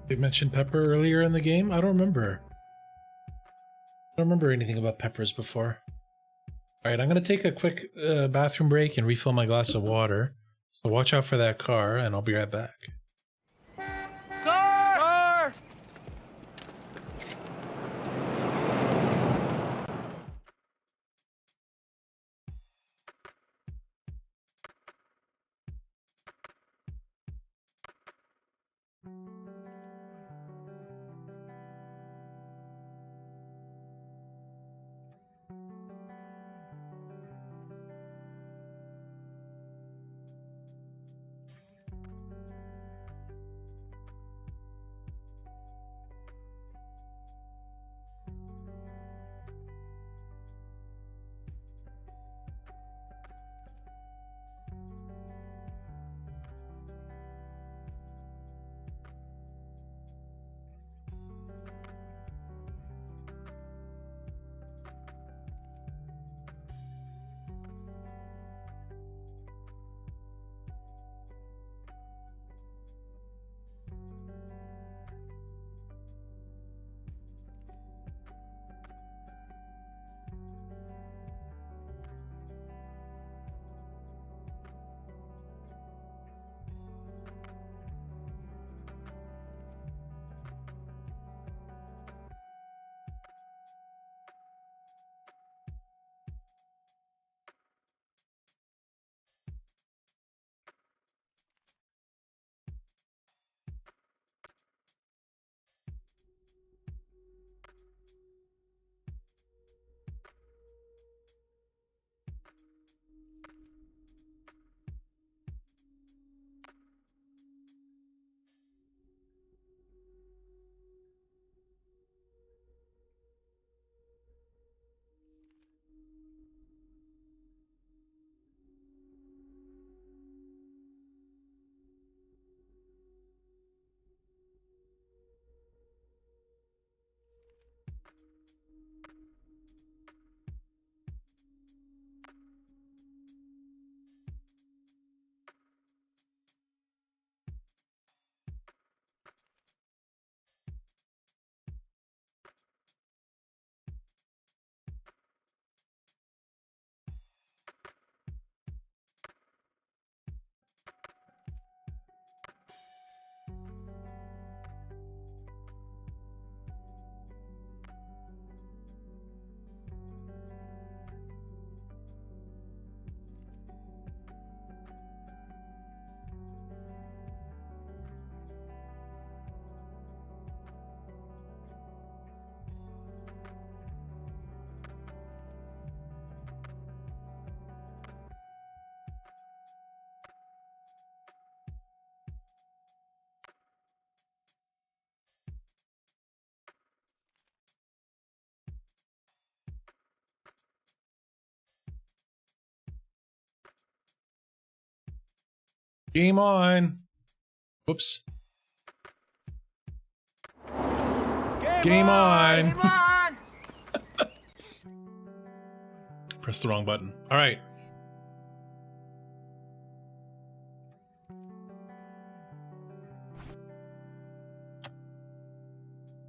They mentioned pepper earlier in the game? I don't remember. I don't remember anything about peppers before. Alright, I'm going to take a quick bathroom break and refill my glass of water. So watch out for that car, and I'll be right back. Car! Game on. Whoops. Game on. Game on! Press the wrong button. All right.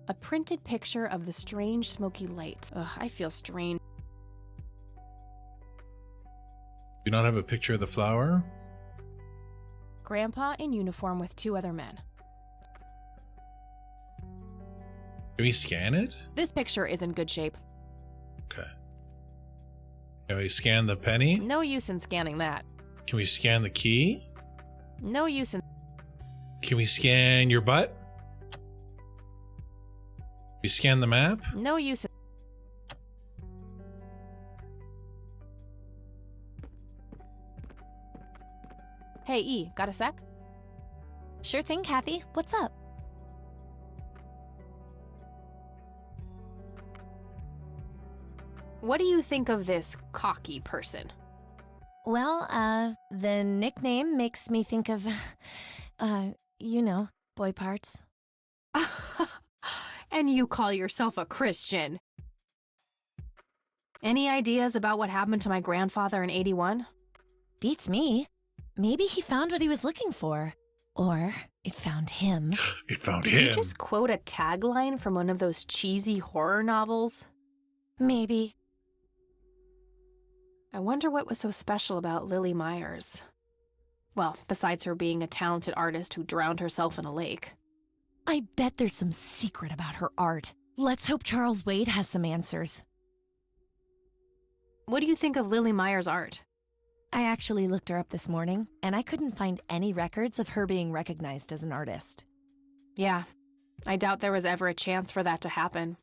A printed picture of the strange smoky light. Ugh, I feel strange. Do not have a picture of the flower? Grandpa in uniform with 2 other men. Can we scan it? This picture is in good shape. Okay. Can we scan the penny? No use in scanning that. Can we scan the key? No use in... Can we scan your butt? We scan the map? No use in... Hey, E, got a sec? Sure thing, Kathy. What's up? What do you think of this cocky person? Well, the nickname makes me think of, you know, boy parts. And you call yourself a Christian? Any ideas about what happened to my grandfather in 81? Beats me. Maybe he found what he was looking for. Or it found him. It found Did him. you just quote a tagline from one of those cheesy horror novels? Maybe. I wonder what was so special about Lily Myers. Well, besides her being a talented artist who drowned herself in a lake. I bet there's some secret about her art. Let's hope Charles Wade has some answers. What do you think of Lily Myers' art? I actually looked her up this morning, and I couldn't find any records of her being recognized as an artist. Yeah, I doubt there was ever a chance for that to happen.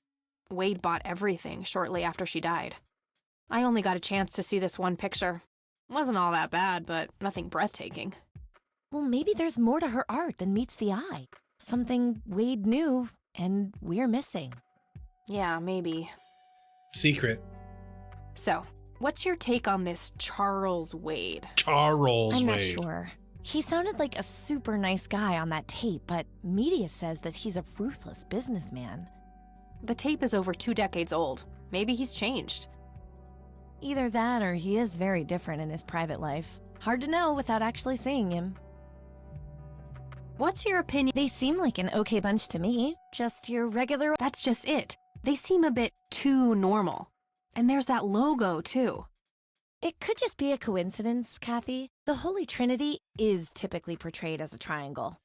Wade bought everything shortly after she died. I only got a chance to see this one picture. Wasn't all that bad, but nothing breathtaking. Well, maybe there's more to her art than meets the eye. Something Wade knew, and we're missing. Yeah, maybe. Secret. So, what's your take on this Charles Wade? Charles I'm not Wade. sure. He sounded like a super nice guy on that tape, but media says that he's a ruthless businessman. The tape is over 2 decades old. Maybe he's changed. Either that or he is very different in his private life. Hard to know without actually seeing him. What's your opinion? They seem like an okay bunch to me. Just your regular... That's just it. They seem a bit too normal. And there's that logo, too. It could just be a coincidence, Kathy. The Holy Trinity is typically portrayed as a triangle.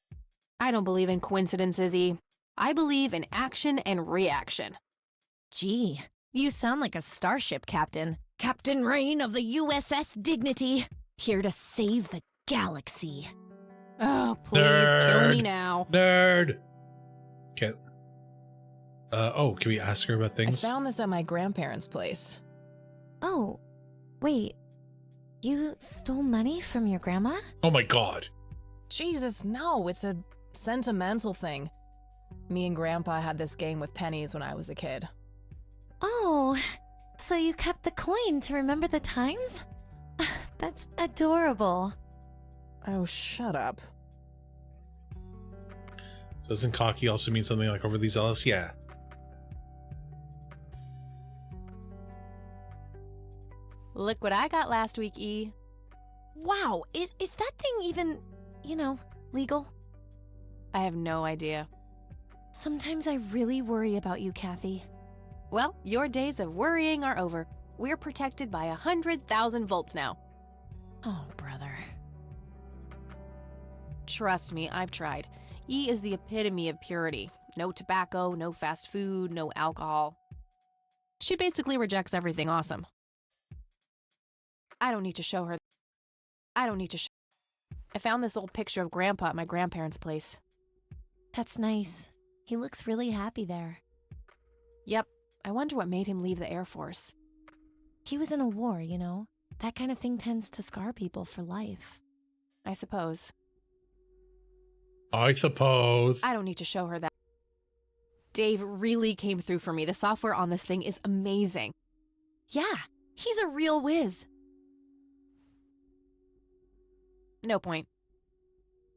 I don't believe in coincidences, E. I believe in action and reaction. Gee, you sound like a starship captain. Captain Rain of the USS Dignity. Here to save the galaxy. Oh, please, Nerd. kill me now. Nerd. Okay. Can we ask her about I things? found this at my grandparents' place. Oh, wait. You stole money from your grandma? Oh my god. Jesus, no, it's a sentimental thing. Me and Grandpa had this game with pennies when I was a kid. Oh, so you kept the coin to remember the times? That's adorable. Oh, shut up. Doesn't cocky also mean something like overly zealous? Yeah. Look what I got last week, E. Wow, is that thing even, legal? I have no idea. Sometimes I really worry about you, Kathy. Well, your days of worrying are over. We're protected by 100,000 volts now. Oh, brother. Trust me, I've tried. E is the epitome of purity. No tobacco, no fast food, no alcohol. She basically rejects everything awesome. I don't need to show her. I found this old picture of Grandpa at my grandparents' place. That's nice. He looks really happy there. Yep. I wonder what made him leave the Air Force. He was in a war, That kind of thing tends to scar people for life. I suppose. I suppose. I don't need to show her that. Dave really came through for me. The software on this thing is amazing. Yeah, he's a real whiz. No point.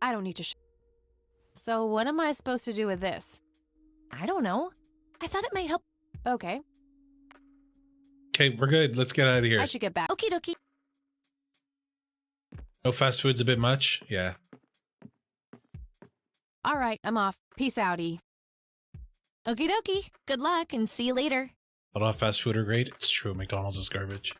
I don't need to So what am I supposed to do with this? I don't know. I thought it might help. Okay. Okay, we're good. Let's get out of here. I should get back. Okie dokie. No fast food's a bit much. Yeah. All right, I'm off. Peace outie. Okie dokie. Good luck and see you later. A lot of fast food are great. It's true. McDonald's is garbage.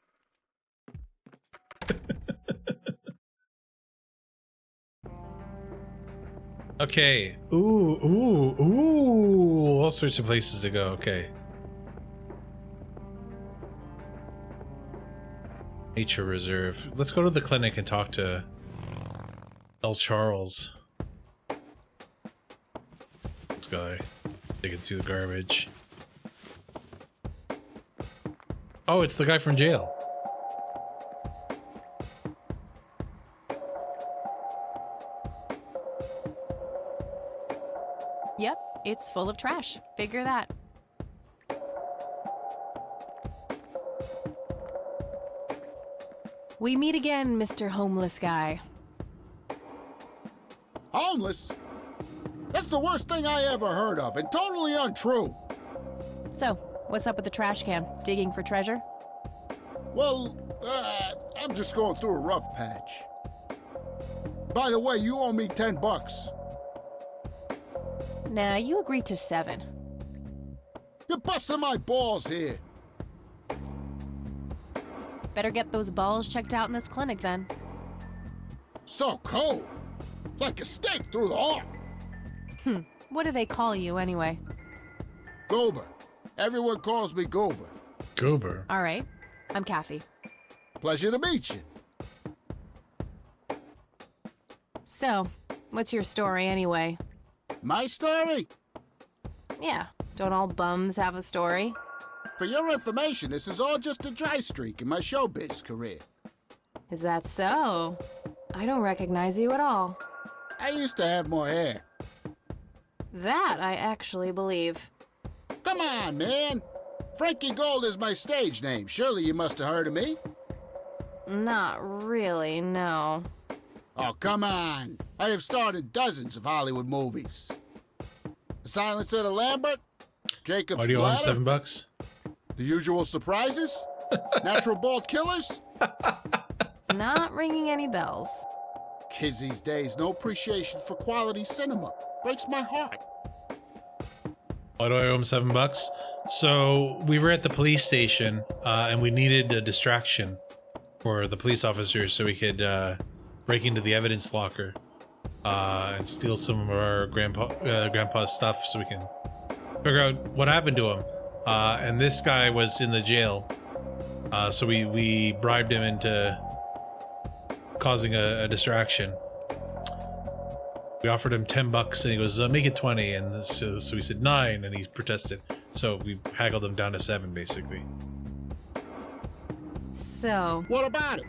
Okay. Ooh. All sorts of places to go. Okay. Nature reserve. Let's go to the clinic and talk to El Charles. This guy digging through the garbage. Oh, it's the guy from jail. Yep, it's full of trash. Figure that. We meet again, Mr. Homeless Guy. Homeless? That's the worst thing I ever heard of, and totally untrue. So, what's up with the trash can? Digging for treasure? Well, I'm just going through a rough patch. By the way, you owe me $10. Nah, you agreed to 7. You're busting my balls here. Better get those balls checked out in this clinic then. So cold. Like a stake through the heart. What do they call you anyway? Goober. Everyone calls me Goober. Goober. All right, I'm Kathy. Pleasure to meet you. So, what's your story anyway? My story? Yeah, don't all bums have a story? For your information, this is all just a dry streak in my showbiz career. Is that so? I don't recognize you at all. I used to have more hair. That I actually believe. Come on, man. Frankie Gold is my stage name. Surely you must have heard of me. Not really, no. Oh, come on. I have starred in dozens of Hollywood movies. The Silence of the Lambert, Jacob's Audio on Bladder, $7. The Usual Surprises, Natural Bald Killers. Not ringing any bells. Kids these days, no appreciation for quality cinema. Breaks my heart. Why do I owe him $7? So we were at the police station and we needed a distraction for the police officers so we could break into the evidence locker and steal some of our grandpa's stuff so we can figure out what happened to him. And this guy was in the jail, so we bribed him into causing a distraction. We offered him $10 and he goes, make it 20, and so we said 9 and he protested. So we haggled him down to 7 basically. So, what about it?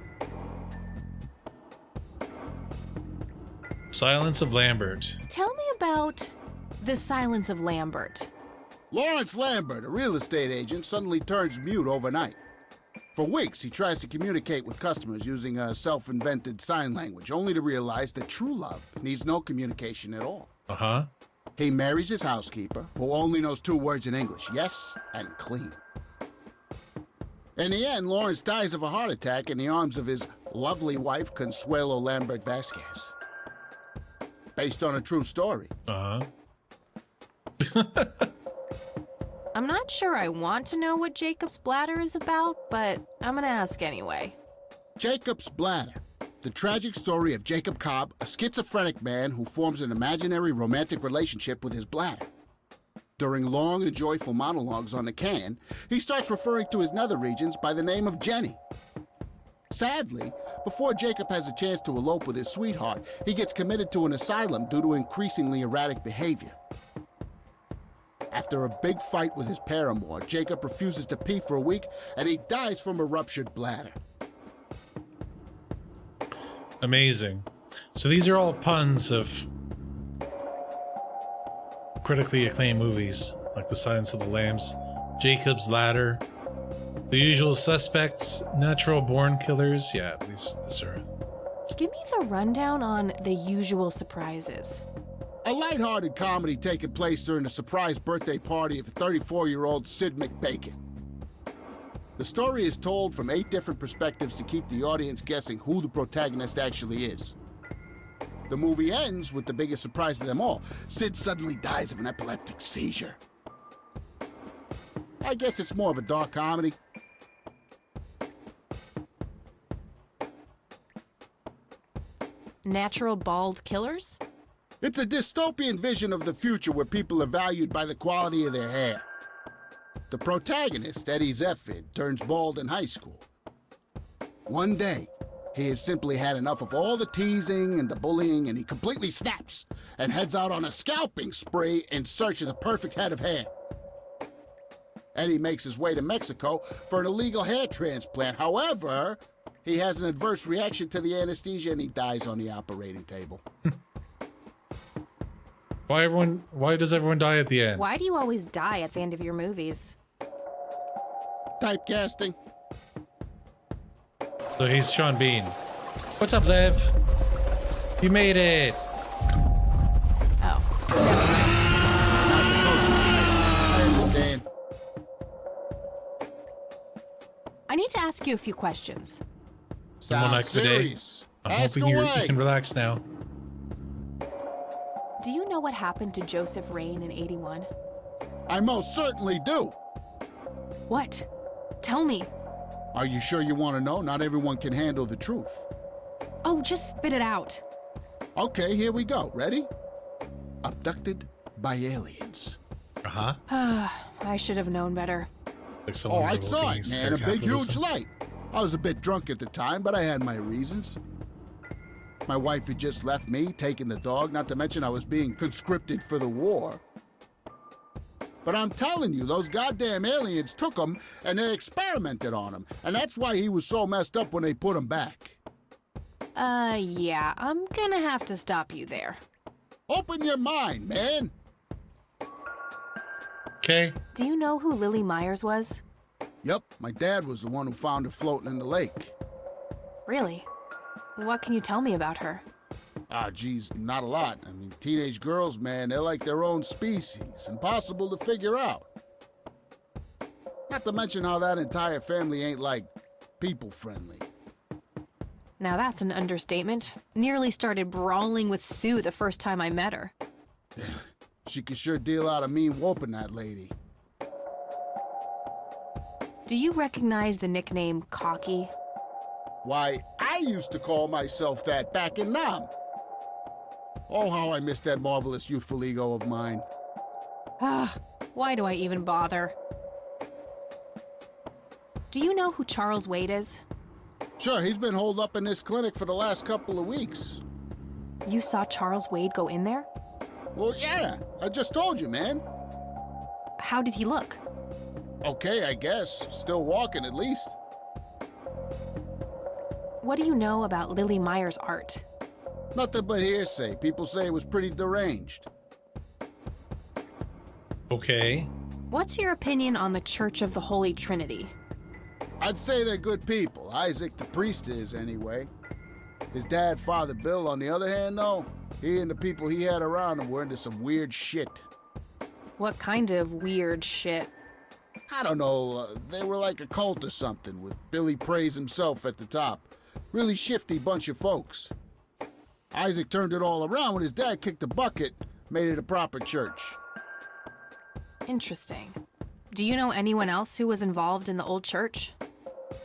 Silence of Lambert. Tell me about the Silence of Lambert. Lawrence Lambert, a real estate agent, suddenly turns mute overnight. For weeks, he tries to communicate with customers using a self-invented sign language, only to realize that true love needs no communication at all. Uh-huh. He marries his housekeeper, who only knows 2 words in English, yes and clean. In the end, Lawrence dies of a heart attack in the arms of his lovely wife, Consuelo Lambert Vasquez. Based on a true story. Uh-huh. I'm not sure I want to know what Jacob's Bladder is about, but I'm gonna ask anyway. Jacob's Bladder. The tragic story of Jacob Cobb, a schizophrenic man who forms an imaginary romantic relationship with his bladder. During long and joyful monologues on the can, he starts referring to his nether regions by the name of Jenny. Sadly, before Jacob has a chance to elope with his sweetheart, he gets committed to an asylum due to increasingly erratic behavior. After a big fight with his paramour, Jacob refuses to pee for a week, and he dies from a ruptured bladder. Amazing. So these are all puns of critically acclaimed movies, like The Silence of the Lambs, Jacob's Ladder, The Usual Suspects, Natural Born Killers. Yeah, these are Give me the rundown on The Usual Surprises. A lighthearted comedy taking place during the surprise birthday party of 34-year-old Sid McBacon. The story is told from 8 different perspectives to keep the audience guessing who the protagonist actually is. The movie ends with the biggest surprise of them all. Sid suddenly dies of an epileptic seizure. I guess it's more of a dark comedy. Natural Bald Killers? It's a dystopian vision of the future where people are valued by the quality of their hair. The protagonist, Eddie Zephyr, turns bald in high school. One day, he has simply had enough of all the teasing and the bullying, and he completely snaps and heads out on a scalping spree in search of the perfect head of hair. Eddie makes his way to Mexico for an illegal hair transplant. However, he has an adverse reaction to the anesthesia and he dies on the operating table. Why does everyone die at the end? Why do you always die at the end of your movies? Typecasting. So he's Sean Bean. What's up, Lev? You made it. Oh. Not the coach. I understand. I need to ask you a few questions. Someone like today. Serious. I'm Ask hoping you away. can relax now. Do you know what happened to Joseph Rain in 81? I most certainly do. What? Tell me. Are you sure you want to know? Not everyone can handle the truth. Oh, just spit it out. Okay, here we go. Ready? Abducted by aliens. Uh-huh. I should have known better. Like Oh, I saw it, man. A big, huge light. I was a bit drunk at the time, but I had my reasons. My wife had just left me, taking the dog, not to mention I was being conscripted for the war. But I'm telling you, those goddamn aliens took him and they experimented on him. And that's why he was so messed up when they put him back. Yeah, I'm gonna have to stop you there. Open your mind, man. Okay. Do you know who Lily Myers was? Yep, my dad was the one who found her floating in the lake. Really? What can you tell me about her? Ah, geez, not a lot. I mean, teenage girls, man, they're like their own species. Impossible to figure out. Not to mention how that entire family ain't, like, people-friendly. Now that's an understatement. Nearly started brawling with Sue the first time I met her. She could sure deal out a mean whooping, that lady. Do you recognize the nickname Cocky? Why, I used to call myself that back in Nam. Oh, how I miss that marvelous youthful ego of mine. Why do I even bother? Do you know who Charles Wade is? Sure, he's been holed up in this clinic for the last couple of weeks. You saw Charles Wade go in there? Well, yeah, I just told you, man. How did he look? Okay, I guess. Still walking, at least. What do you know about Lily Myers' art? Nothing but hearsay. People say it was pretty deranged. Okay. What's your opinion on the Church of the Holy Trinity? I'd say they're good people. Isaac, the priest, is, anyway. His dad, Father Bill, on the other hand, though, he and the people he had around him were into some weird shit. What kind of weird shit? I don't know, they were like a cult or something, with Billy Praise himself at the top. Really shifty bunch of folks. Isaac turned it all around when his dad kicked the bucket, made it a proper church. Interesting. Do you know anyone else who was involved in the old church?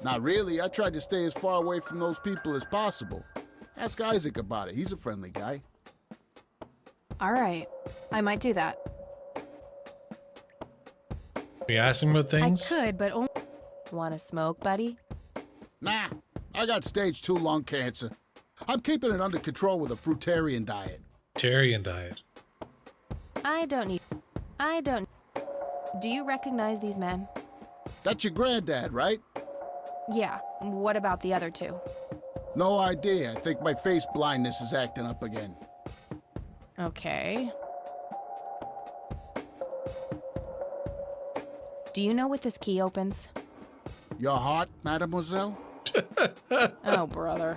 Not really. I tried to stay as far away from those people as possible. Ask Isaac about it. He's a friendly guy. All right. I might do that. We ask him about things? I could, but only... Want to smoke, buddy? Nah, I got stage 2 lung cancer. I'm keeping it under control with a fruitarian diet. Fruitarian diet. I don't... Do you recognize these men? That's your granddad, right? Yeah. What about the other two? No idea. I think my face blindness is acting up again. Okay. Do you know what this key opens? Your heart, mademoiselle? Oh, brother.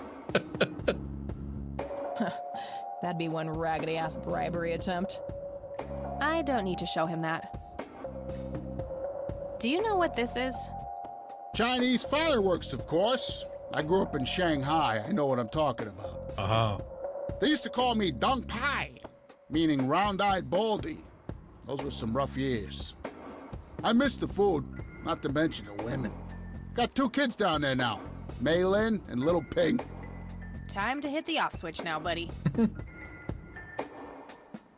That'd be one raggedy-ass bribery attempt. I don't need to show him that. Do you know what this is? Chinese fireworks, of course. I grew up in Shanghai. I know what I'm talking about. Uh-huh. They used to call me Dong Pai, meaning round-eyed baldy. Those were some rough years. I miss the food, not to mention the women. Got 2 kids down there now, Mei Lin and little Ping. Time to hit the off switch now, buddy.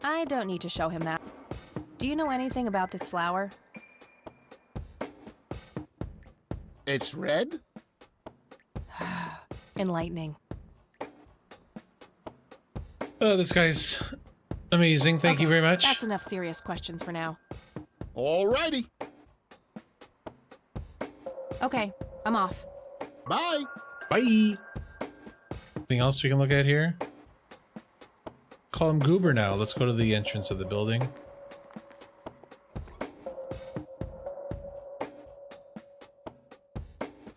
I don't need to show him that. Do you know anything about this flower? It's red? Enlightening. Oh, this guy's amazing. Thank you very much. That's enough serious questions for now. Alrighty. Okay, I'm off. Bye. Bye. Anything else we can look at here? Call him Goober now. Let's go to the entrance of the building.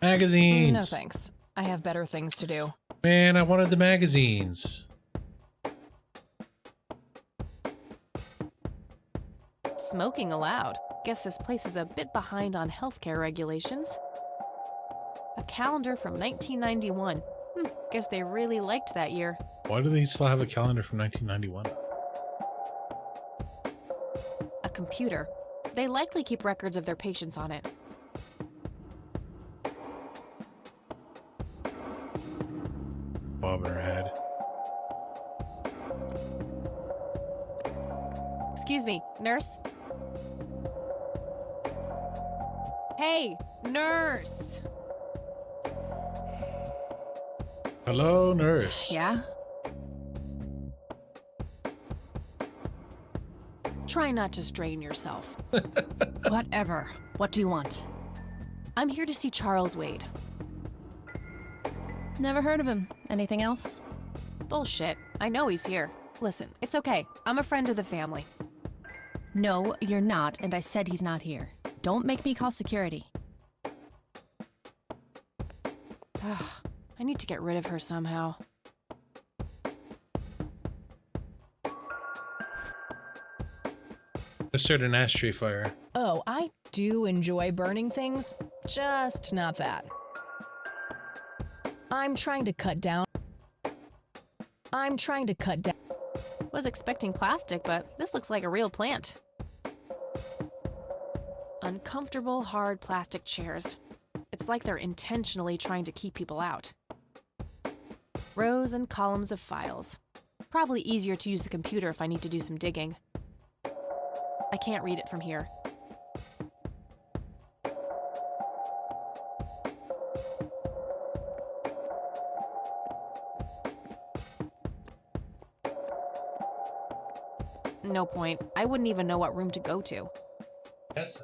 Magazines. No thanks. I have better things to do. Man, I wanted the magazines. Smoking allowed. Guess this place is a bit behind on healthcare regulations. A calendar from 1991. Guess they really liked that year. Why do they still have a calendar from 1991? A computer. They likely keep records of their patients on it. Bobbing her head. Excuse me, nurse? Hey, nurse! Hello, nurse. Yeah? Try not to strain yourself. Whatever. What do you want? I'm here to see Charles Wade. Never heard of him. Anything else? Bullshit. I know he's here. Listen, it's okay. I'm a friend of the family. No, you're not, and I said he's not here. Don't make me call security. I need to get rid of her somehow. Let's start an ashtray fire. Oh, I do enjoy burning things, just not that. I'm trying to cut down. Was expecting plastic, but this looks like a real plant. Uncomfortable, hard plastic chairs. It's like they're intentionally trying to keep people out. Rows and columns of files. Probably easier to use the computer if I need to do some digging. I can't read it from here. No point. I wouldn't even know what room to go to. Yes.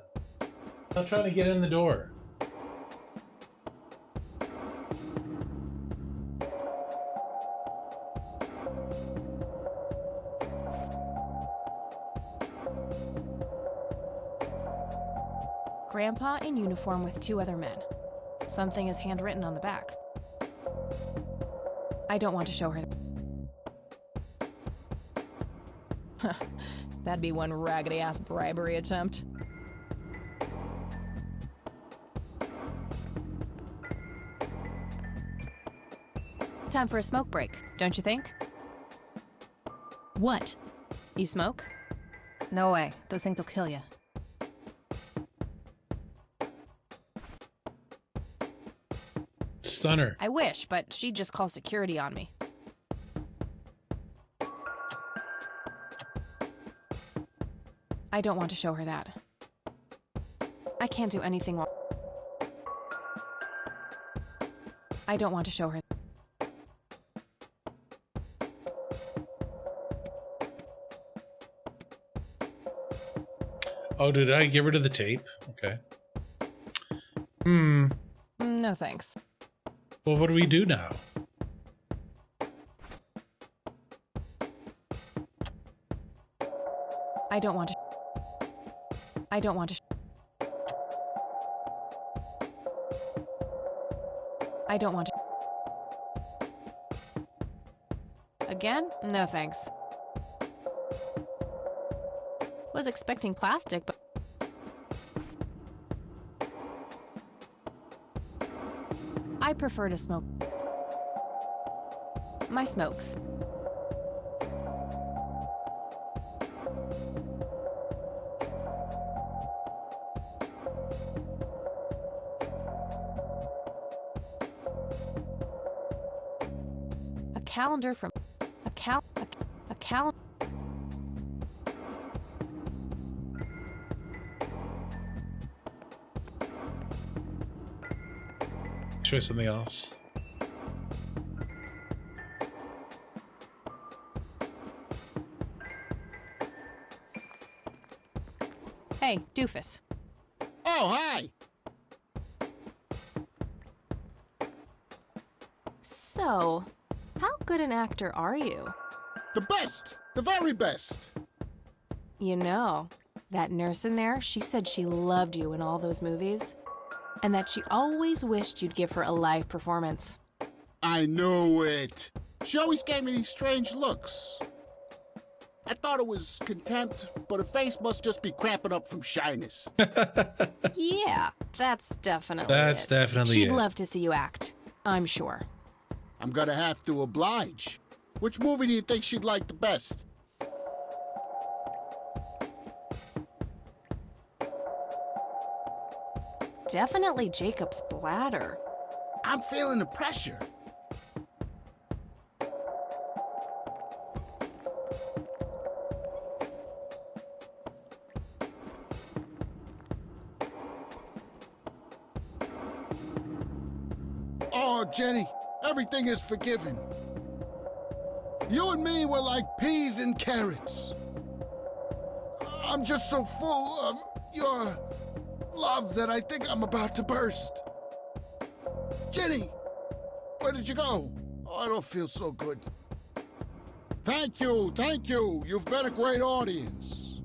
I'm trying to get in the door. Grandpa in uniform with 2 other men. Something is handwritten on the back. I don't want to show her. That'd be one raggedy-ass bribery attempt. Time for a smoke break, don't you think? What? You smoke? No way. Those things will kill you. Stunner. I wish, but she'd just call security on me. I don't want to show her that. I can't do anything wrong. I don't want to show her. Oh, did I get rid of the tape? Okay. No thanks. Well, what do we do now? I don't want to. I don't want to. I don't want to. Again? No thanks. Was expecting plastic, but... I prefer to smoke my smokes. A calendar from a cal. Try something else. Hey, doofus. Oh, hi! So, how good an actor are you? The best! The very best! You know, that nurse in there, she said she loved you in all those movies, and that she always wished you'd give her a live performance. I knew it. She always gave me these strange looks. I thought it was contempt, but her face must just be cramping up from shyness. Yeah, that's definitely That's it. definitely She'd it. love to see you act, I'm sure. I'm gonna have to oblige. Which movie do you think she'd like the best? Definitely Jacob's bladder. I'm feeling the pressure. Oh, Jenny, everything is forgiven. You and me were like peas and carrots. I'm just so full of your love that I think I'm about to burst. Jenny, where did you go? Oh, I don't feel so good. Thank you, thank you. You've been a great audience.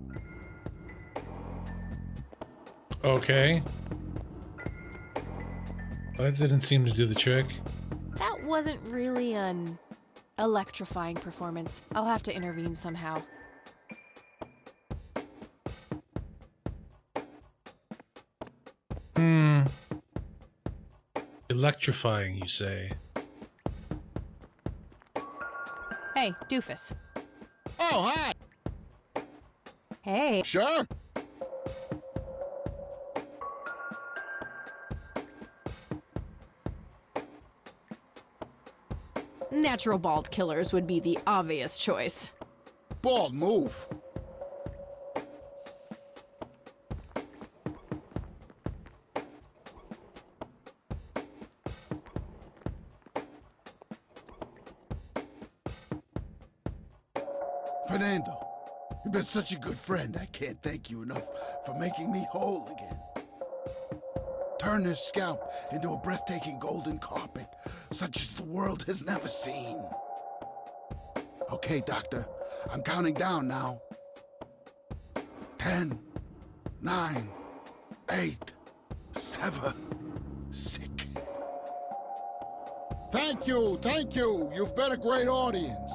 Okay. That didn't seem to do the trick. That wasn't really an electrifying performance. I'll have to intervene somehow. Electrifying, you say? Hey, doofus. Oh, hi. Hey. Sure. Natural bald killers would be the obvious choice. Bald move. Fernando, you've been such a good friend. I can't thank you enough for making me whole again. Turn this scalp into a breathtaking golden carpet, such as the world has never seen. Okay, Doctor, I'm counting down now. 10, 9, 8, 7, 6. Thank you, thank you. You've been a great audience.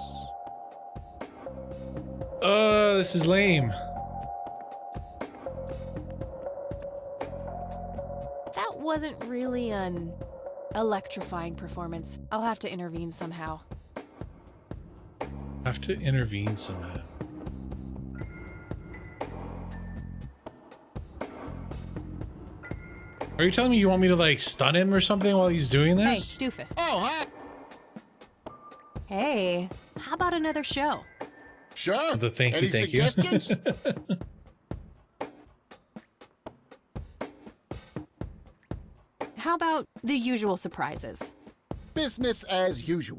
This is lame. That wasn't really an electrifying performance. I'll have to intervene somehow. Have to intervene somehow. Are you telling me you want me to like stun him or something while he's doing this? Hey, doofus. Oh, hi. Hey, how about another show? Sure. The thank you, Any thank suggestions? you. How about the usual surprises? Business as usual.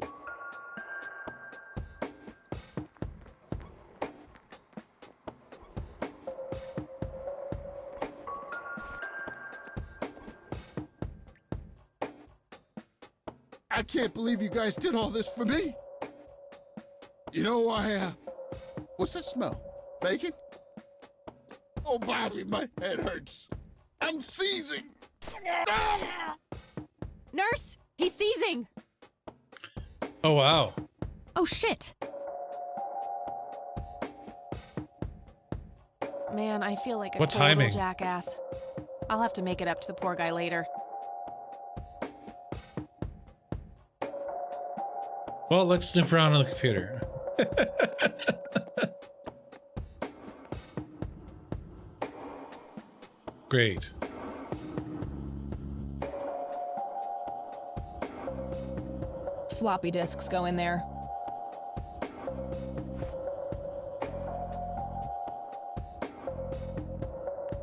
I can't believe you guys did all this for me. You know, what's that smell? Bacon? Oh, Bobby, my head hurts. I'm seizing. Nurse, he's seizing. Oh, wow. Oh, shit. Man, I feel like a What total timing? jackass. I'll have to make it up to the poor guy later. Well, let's snoop around on the computer. Great. Floppy disks go in there.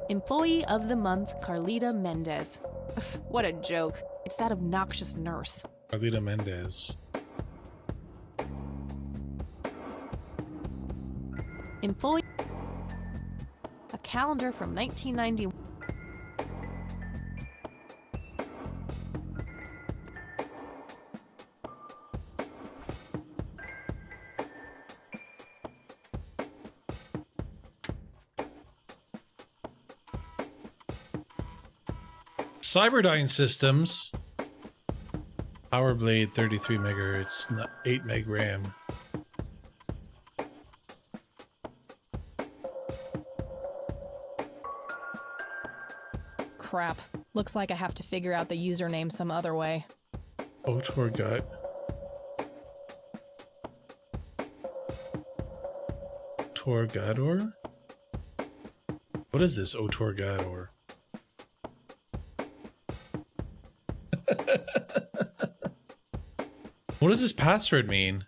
Employee of the Month, Carlita Mendez. What a joke. It's that obnoxious nurse. Carlita Mendez. Employee... A calendar from 1991. Cyberdyne Systems. Power Blade 33 megahertz, 8 meg RAM. Crap. Looks like I have to figure out the username some other way. Otor Gut. Torgador? What is this Otorgador? What does this password mean?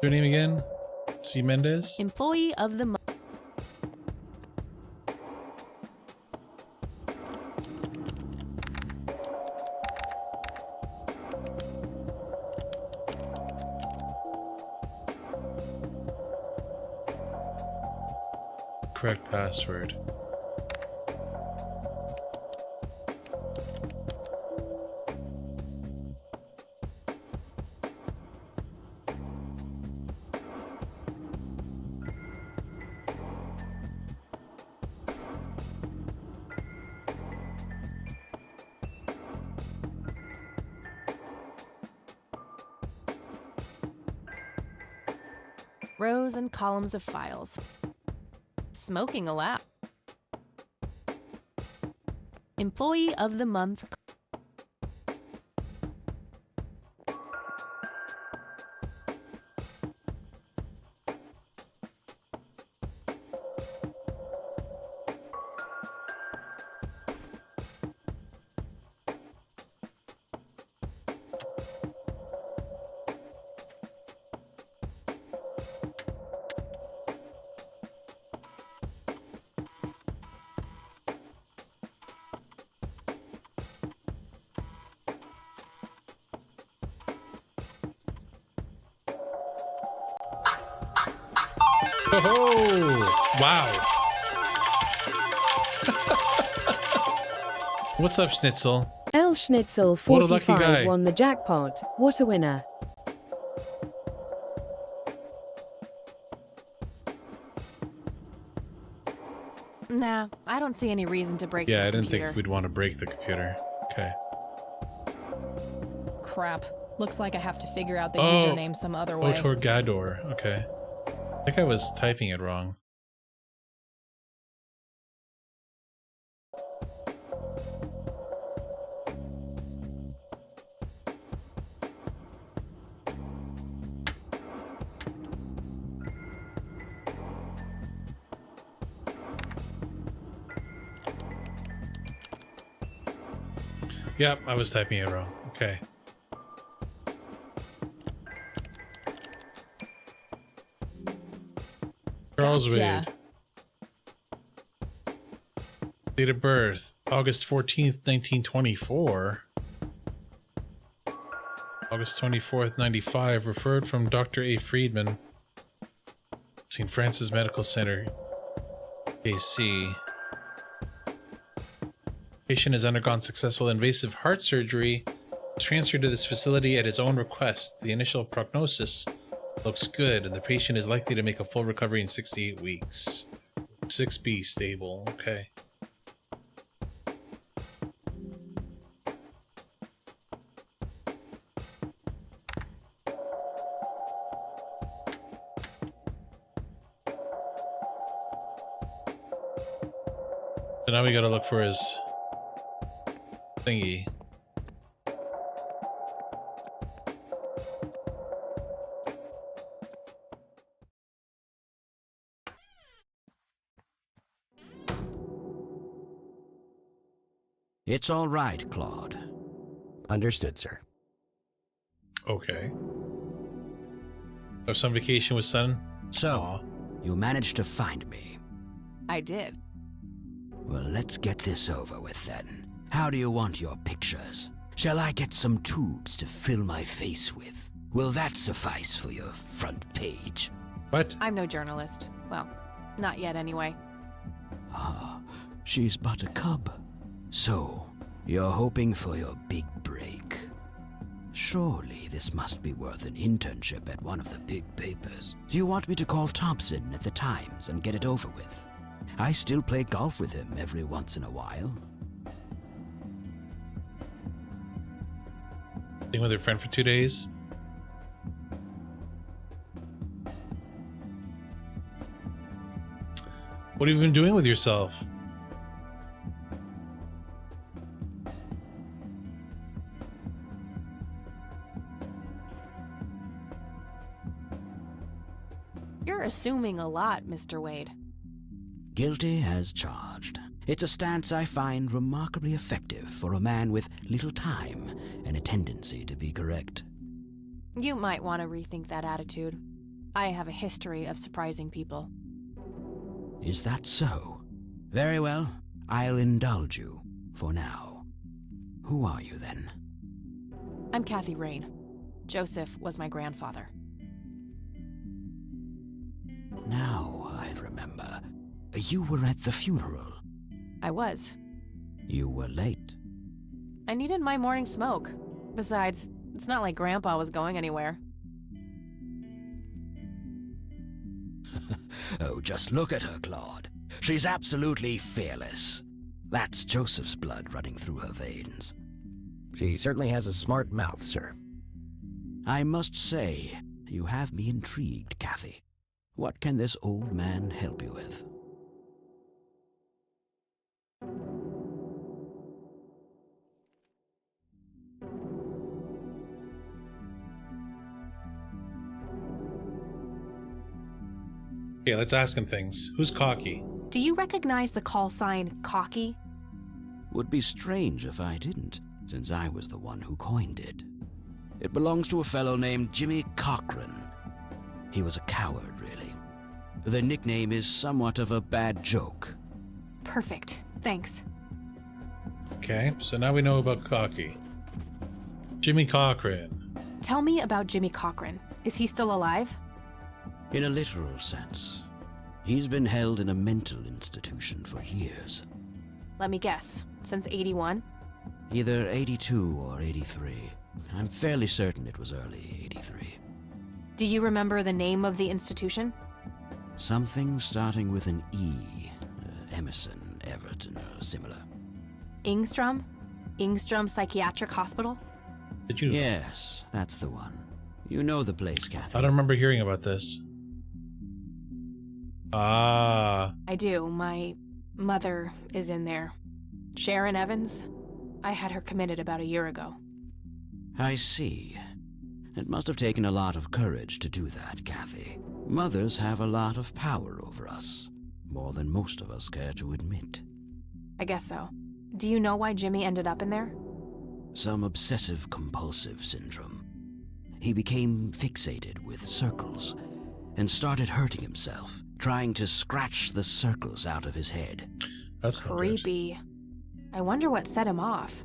Your name again? C. Mendez? Employee of the Month. Correct password. Rows and columns of files. Smoking a lap. Employee of the Month. Oh, wow. What's up, Schnitzel? El Schnitzel What a lucky guy. 45 won the jackpot. What a winner. Nah, I don't see any reason to break Yeah, this I didn't computer. think we'd want to break the computer. Okay. Crap. Looks like I have to figure out the Oh, username some other way. Otorgador. Okay. I think I was typing it wrong. Yep, I was typing it wrong. Okay. Charles Gotcha. Reed. Date of birth, August 14th, 1924. August 24th, 95. Referred from Dr. A. Friedman. St. Francis Medical Center, KC. Patient has undergone successful invasive heart surgery. Transferred to this facility at his own request. The initial prognosis looks good, and the patient is likely to make a full recovery in 68 weeks. 6B stable. Okay. So now we gotta look for his thingy. It's all right, Claude. Understood, sir. Okay. Have some vacation with son? So, you managed to find me. I did. Well, let's get this over with then. How do you want your pictures? Shall I get some tubes to fill my face with? Will that suffice for your front page? What? I'm no journalist. Well, not yet anyway. Ah, she's but a cub. So, you're hoping for your big break. Surely this must be worth an internship at one of the big papers. Do you want me to call Thompson at the Times and get it over with? I still play golf with him every once in a while. Being with your friend for 2 days? What have you been doing with yourself? You're assuming a lot, Mr. Wade. Guilty as charged. It's a stance I find remarkably effective for a man with little time and a tendency to be correct. You might want to rethink that attitude. I have a history of surprising people. Is that so? Very well, I'll indulge you for now. Who are you then? I'm Kathy Rain. Joseph was my grandfather. Now I remember. You were at the funeral. I was. You were late. I needed my morning smoke. Besides, it's not like Grandpa was going anywhere. Oh, just look at her, Claude. She's absolutely fearless. That's Joseph's blood running through her veins. She certainly has a smart mouth, sir. I must say, you have me intrigued, Kathy. What can this old man help you with? Okay, let's ask him things. Who's Cocky? Do you recognize the call sign Cocky? Would be strange if I didn't, since I was the one who coined it. It belongs to a fellow named Jimmy Cochran. He was a coward, really. The nickname is somewhat of a bad joke. Perfect. Thanks. Okay, so now we know about Cocky. Jimmy Cochran. Tell me about Jimmy Cochran. Is he still alive? In a literal sense. He's been held in a mental institution for years. Let me guess. Since 81? Either 82 or 83. I'm fairly certain it was early 83. Do you remember the name of the institution? Something starting with an E. Emerson, Everton, or similar. Ingstrom? Ingstrom Psychiatric Hospital? Did you? Yes, that's the one. You know the place, Kathy. I don't remember hearing about this. Ah. I do. My mother is in there. Sharon Evans? I had her committed about a year ago. I see. It must have taken a lot of courage to do that, Kathy. Mothers have a lot of power over us. More than most of us care to admit. I guess so. Do you know why Jimmy ended up in there? Some obsessive-compulsive syndrome. He became fixated with circles and started hurting himself, trying to scratch the circles out of his head. That's creepy. I wonder what set him off.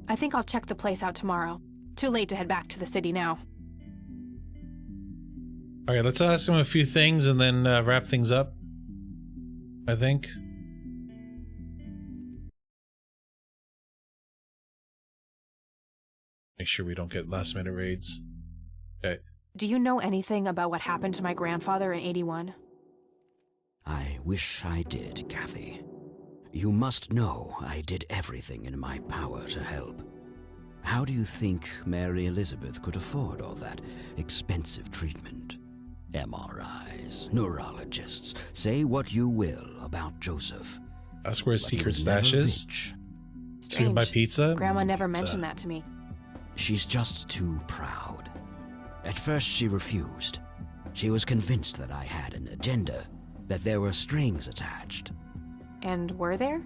I think I'll check the place out tomorrow. Too late to head back to the city now. All right, let's ask him a few things and then wrap things up, I think. Make sure we don't get last-minute raids. Okay. Do you know anything about what happened to my grandfather in 81? I wish I did, Kathy. You must know I did everything in my power to help. How do you think Mary Elizabeth could afford all that expensive treatment? MRIs, neurologists, say what you will about Joseph. That's where his but he secret was never stash is. rich. So you can buy pizza. Grandma never mentioned that to me. She's just too proud. At first she refused. She was convinced that I had an agenda, that there were strings attached. And were there?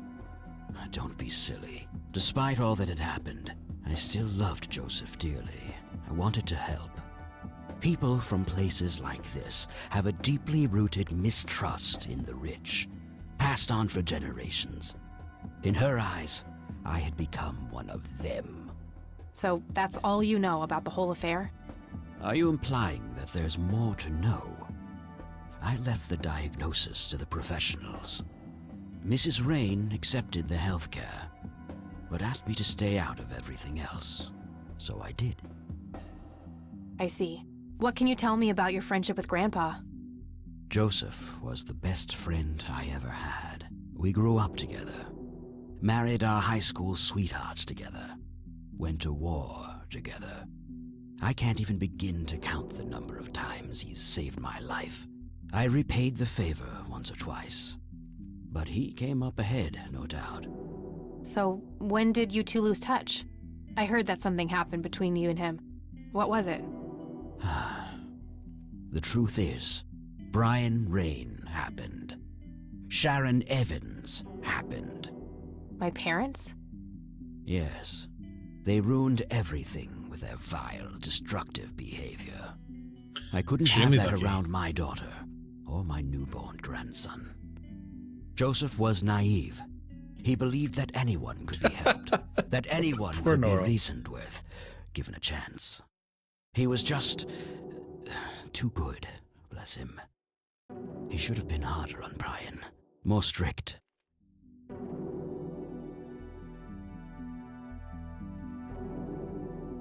Don't be silly. Despite all that had happened, I still loved Joseph dearly. I wanted to help. People from places like this have a deeply rooted mistrust in the rich, passed on for generations. In her eyes, I had become one of them. So that's all you know about the whole affair? Are you implying that there's more to know? I left the diagnosis to the professionals. Mrs. Rain accepted the health care, but asked me to stay out of everything else. So I did. I see. What can you tell me about your friendship with Grandpa? Joseph was the best friend I ever had. We grew up together, married our high school sweethearts together, went to war together. I can't even begin to count the number of times he's saved my life. I repaid the favor once or twice, but he came up ahead, no doubt. So, when did you two lose touch? I heard that something happened between you and him. What was it? The truth is, Brian Rain happened. Sharon Evans happened. My parents? Yes. They ruined everything with their vile, destructive behavior. I couldn't have that around my daughter or my newborn grandson. Joseph was naive. He believed that anyone could be helped, that anyone could be reasoned with, given a chance. He was just too good, bless him. He should have been harder on Brian, more strict.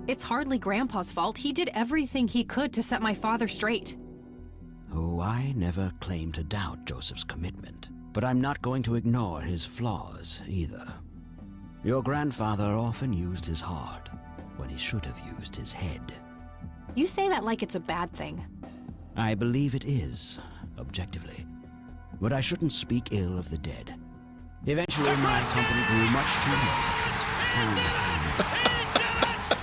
It's hardly Grandpa's fault. He did everything he could to set my father straight. Oh, I never claimed to doubt Joseph's commitment, but I'm not going to ignore his flaws either. Your grandfather often used his heart when he should have used his head. You say that like it's a bad thing. I believe it is, objectively. But I shouldn't speak ill of the dead. Eventually, my company grew much too large.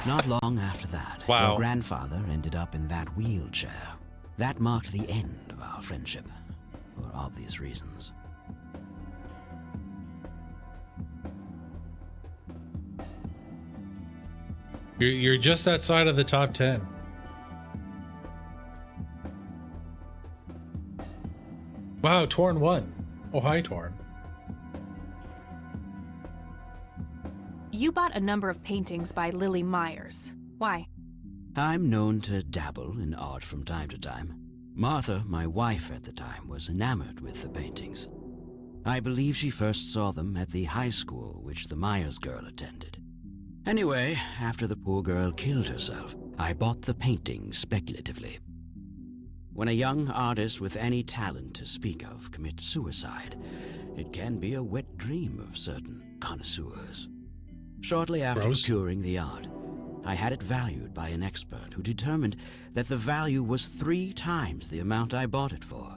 Not long after that, your grandfather ended up in that wheelchair. That marked the end of our friendship, for obvious reasons. You're just outside of the top 10. Wow, Torn won. Oh, hi, Torn. You bought a number of paintings by Lily Myers. Why? I'm known to dabble in art from time to time. Martha, my wife at the time, was enamored with the paintings. I believe she first saw them at the high school which the Myers girl attended. Anyway, after the poor girl killed herself, I bought the paintings speculatively. When a young artist with any talent to speak of commits suicide, it can be a wet dream of certain connoisseurs. Shortly after procuring the art, I had it valued by an expert who determined that the value was 3 times the amount I bought it for.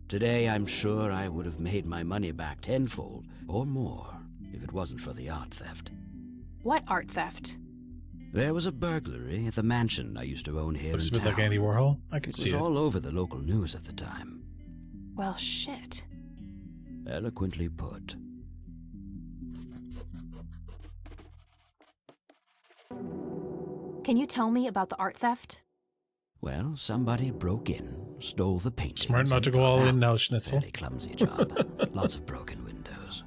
Today, I'm sure I would have made my money back tenfold or more if it wasn't for the art theft. What art theft? There was a burglary at the mansion I used to own here in Looks a bit town. like Andy Warhol. I can see it. It was all over the local news at the time. Well, shit. Eloquently put. Can you tell me about the art theft? Well, somebody broke in, stole the paintings. Smart not to go all in now, Schnitzel. Fairly clumsy job. Lots of broken windows.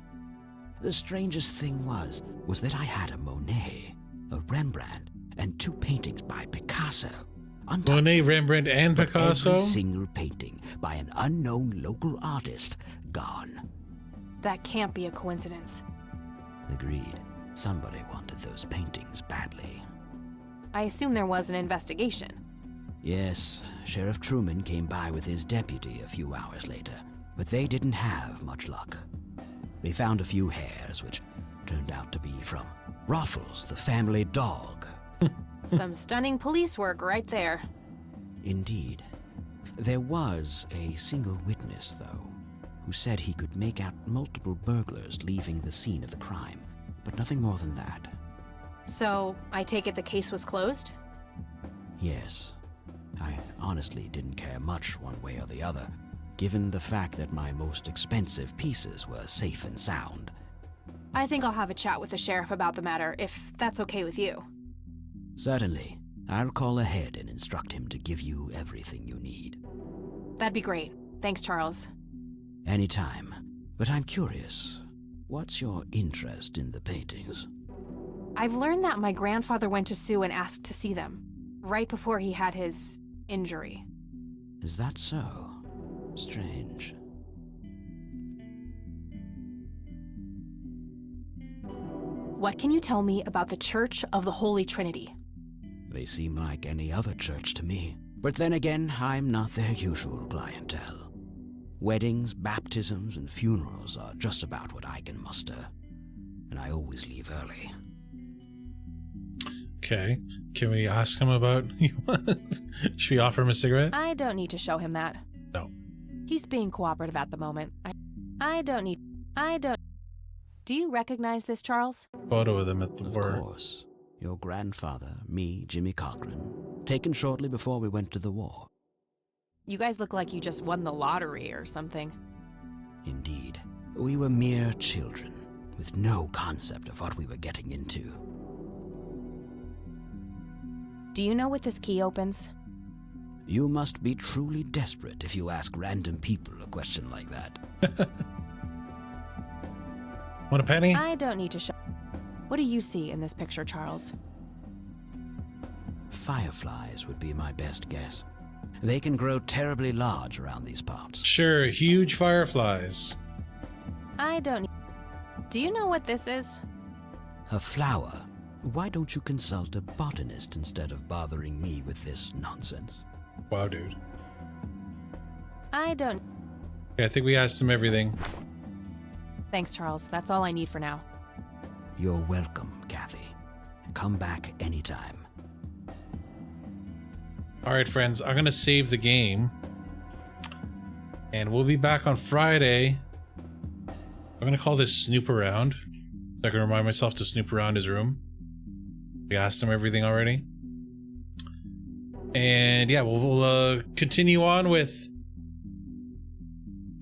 The strangest thing was that I had a Monet, a Rembrandt, and 2 paintings by Picasso. Monet, Rembrandt, and But Picasso? every single painting by an unknown local artist gone. That can't be a coincidence. Agreed. Somebody wanted those paintings badly. I assume there was an investigation. Yes, Sheriff Truman came by with his deputy a few hours later, but they didn't have much luck. They found a few hairs, which turned out to be from Ruffles, the family dog. Some stunning police work right there. Indeed. There was a single witness, though, who said he could make out multiple burglars leaving the scene of the crime, but nothing more than that. So, I take it the case was closed? Yes. I honestly didn't care much one way or the other, given the fact that my most expensive pieces were safe and sound. I think I'll have a chat with the sheriff about the matter, if that's okay with you. Certainly. I'll call ahead and instruct him to give you everything you need. That'd be great. Thanks, Charles. Anytime. But I'm curious, what's your interest in the paintings? I've learned that my grandfather went to Sue and asked to see them, right before he had his injury. Is that so? Strange. What can you tell me about the Church of the Holy Trinity? They seem like any other church to me. But then again, I'm not their usual clientele. Weddings, baptisms, and funerals are just about what I can muster. And I always leave early. Okay. Can we ask him about... Should we offer him a cigarette? I don't need to show him that. No. He's being cooperative at the moment. I don't... Do you recognize this, Charles? Photo of them at the war. Of course. Your grandfather, me, Jimmy Cochran, taken shortly before we went to the war. You guys look like you just won the lottery or something. Indeed. We were mere children, with no concept of what we were getting into. Do you know what this key opens? You must be truly desperate if you ask random people a question like that. Want a penny? I don't need to show... What do you see in this picture, Charles? Fireflies would be my best guess. They can grow terribly large around these parts. Sure, huge fireflies. I don't... Do you know what this is? A flower. Why don't you consult a botanist instead of bothering me with this nonsense? Wow, dude. I don't... Okay, I think we asked him everything. Thanks, Charles. That's all I need for now. You're welcome, Kathy. Come back anytime. All right, friends, I'm going to save the game. And we'll be back on Friday. I'm going to call this Snoop Around. I can remind myself to snoop around his room. We asked him everything already. And yeah, we'll continue on with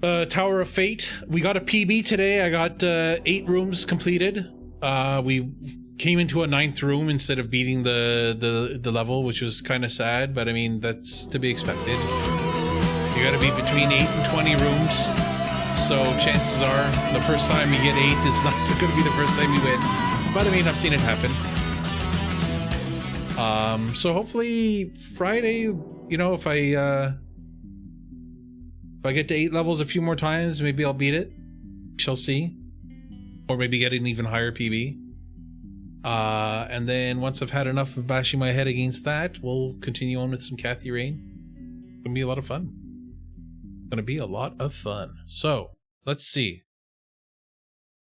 Tower of Fate. We got a PB today. I got 8 rooms completed. We came into a 9th room instead of beating the level, which was kind of sad, but I mean, that's to be expected. You gotta be between 8 and 20 rooms, so chances are the first time you get 8 is not gonna be the first time you win. But I mean, I've seen it happen. So hopefully Friday, you know, if I get to 8 levels a few more times, maybe I'll beat it. Shall see. Or maybe get an even higher PB. And then once I've had enough of bashing my head against that, we'll continue on with some Kathy Rain. It's gonna be a lot of fun. So let's see.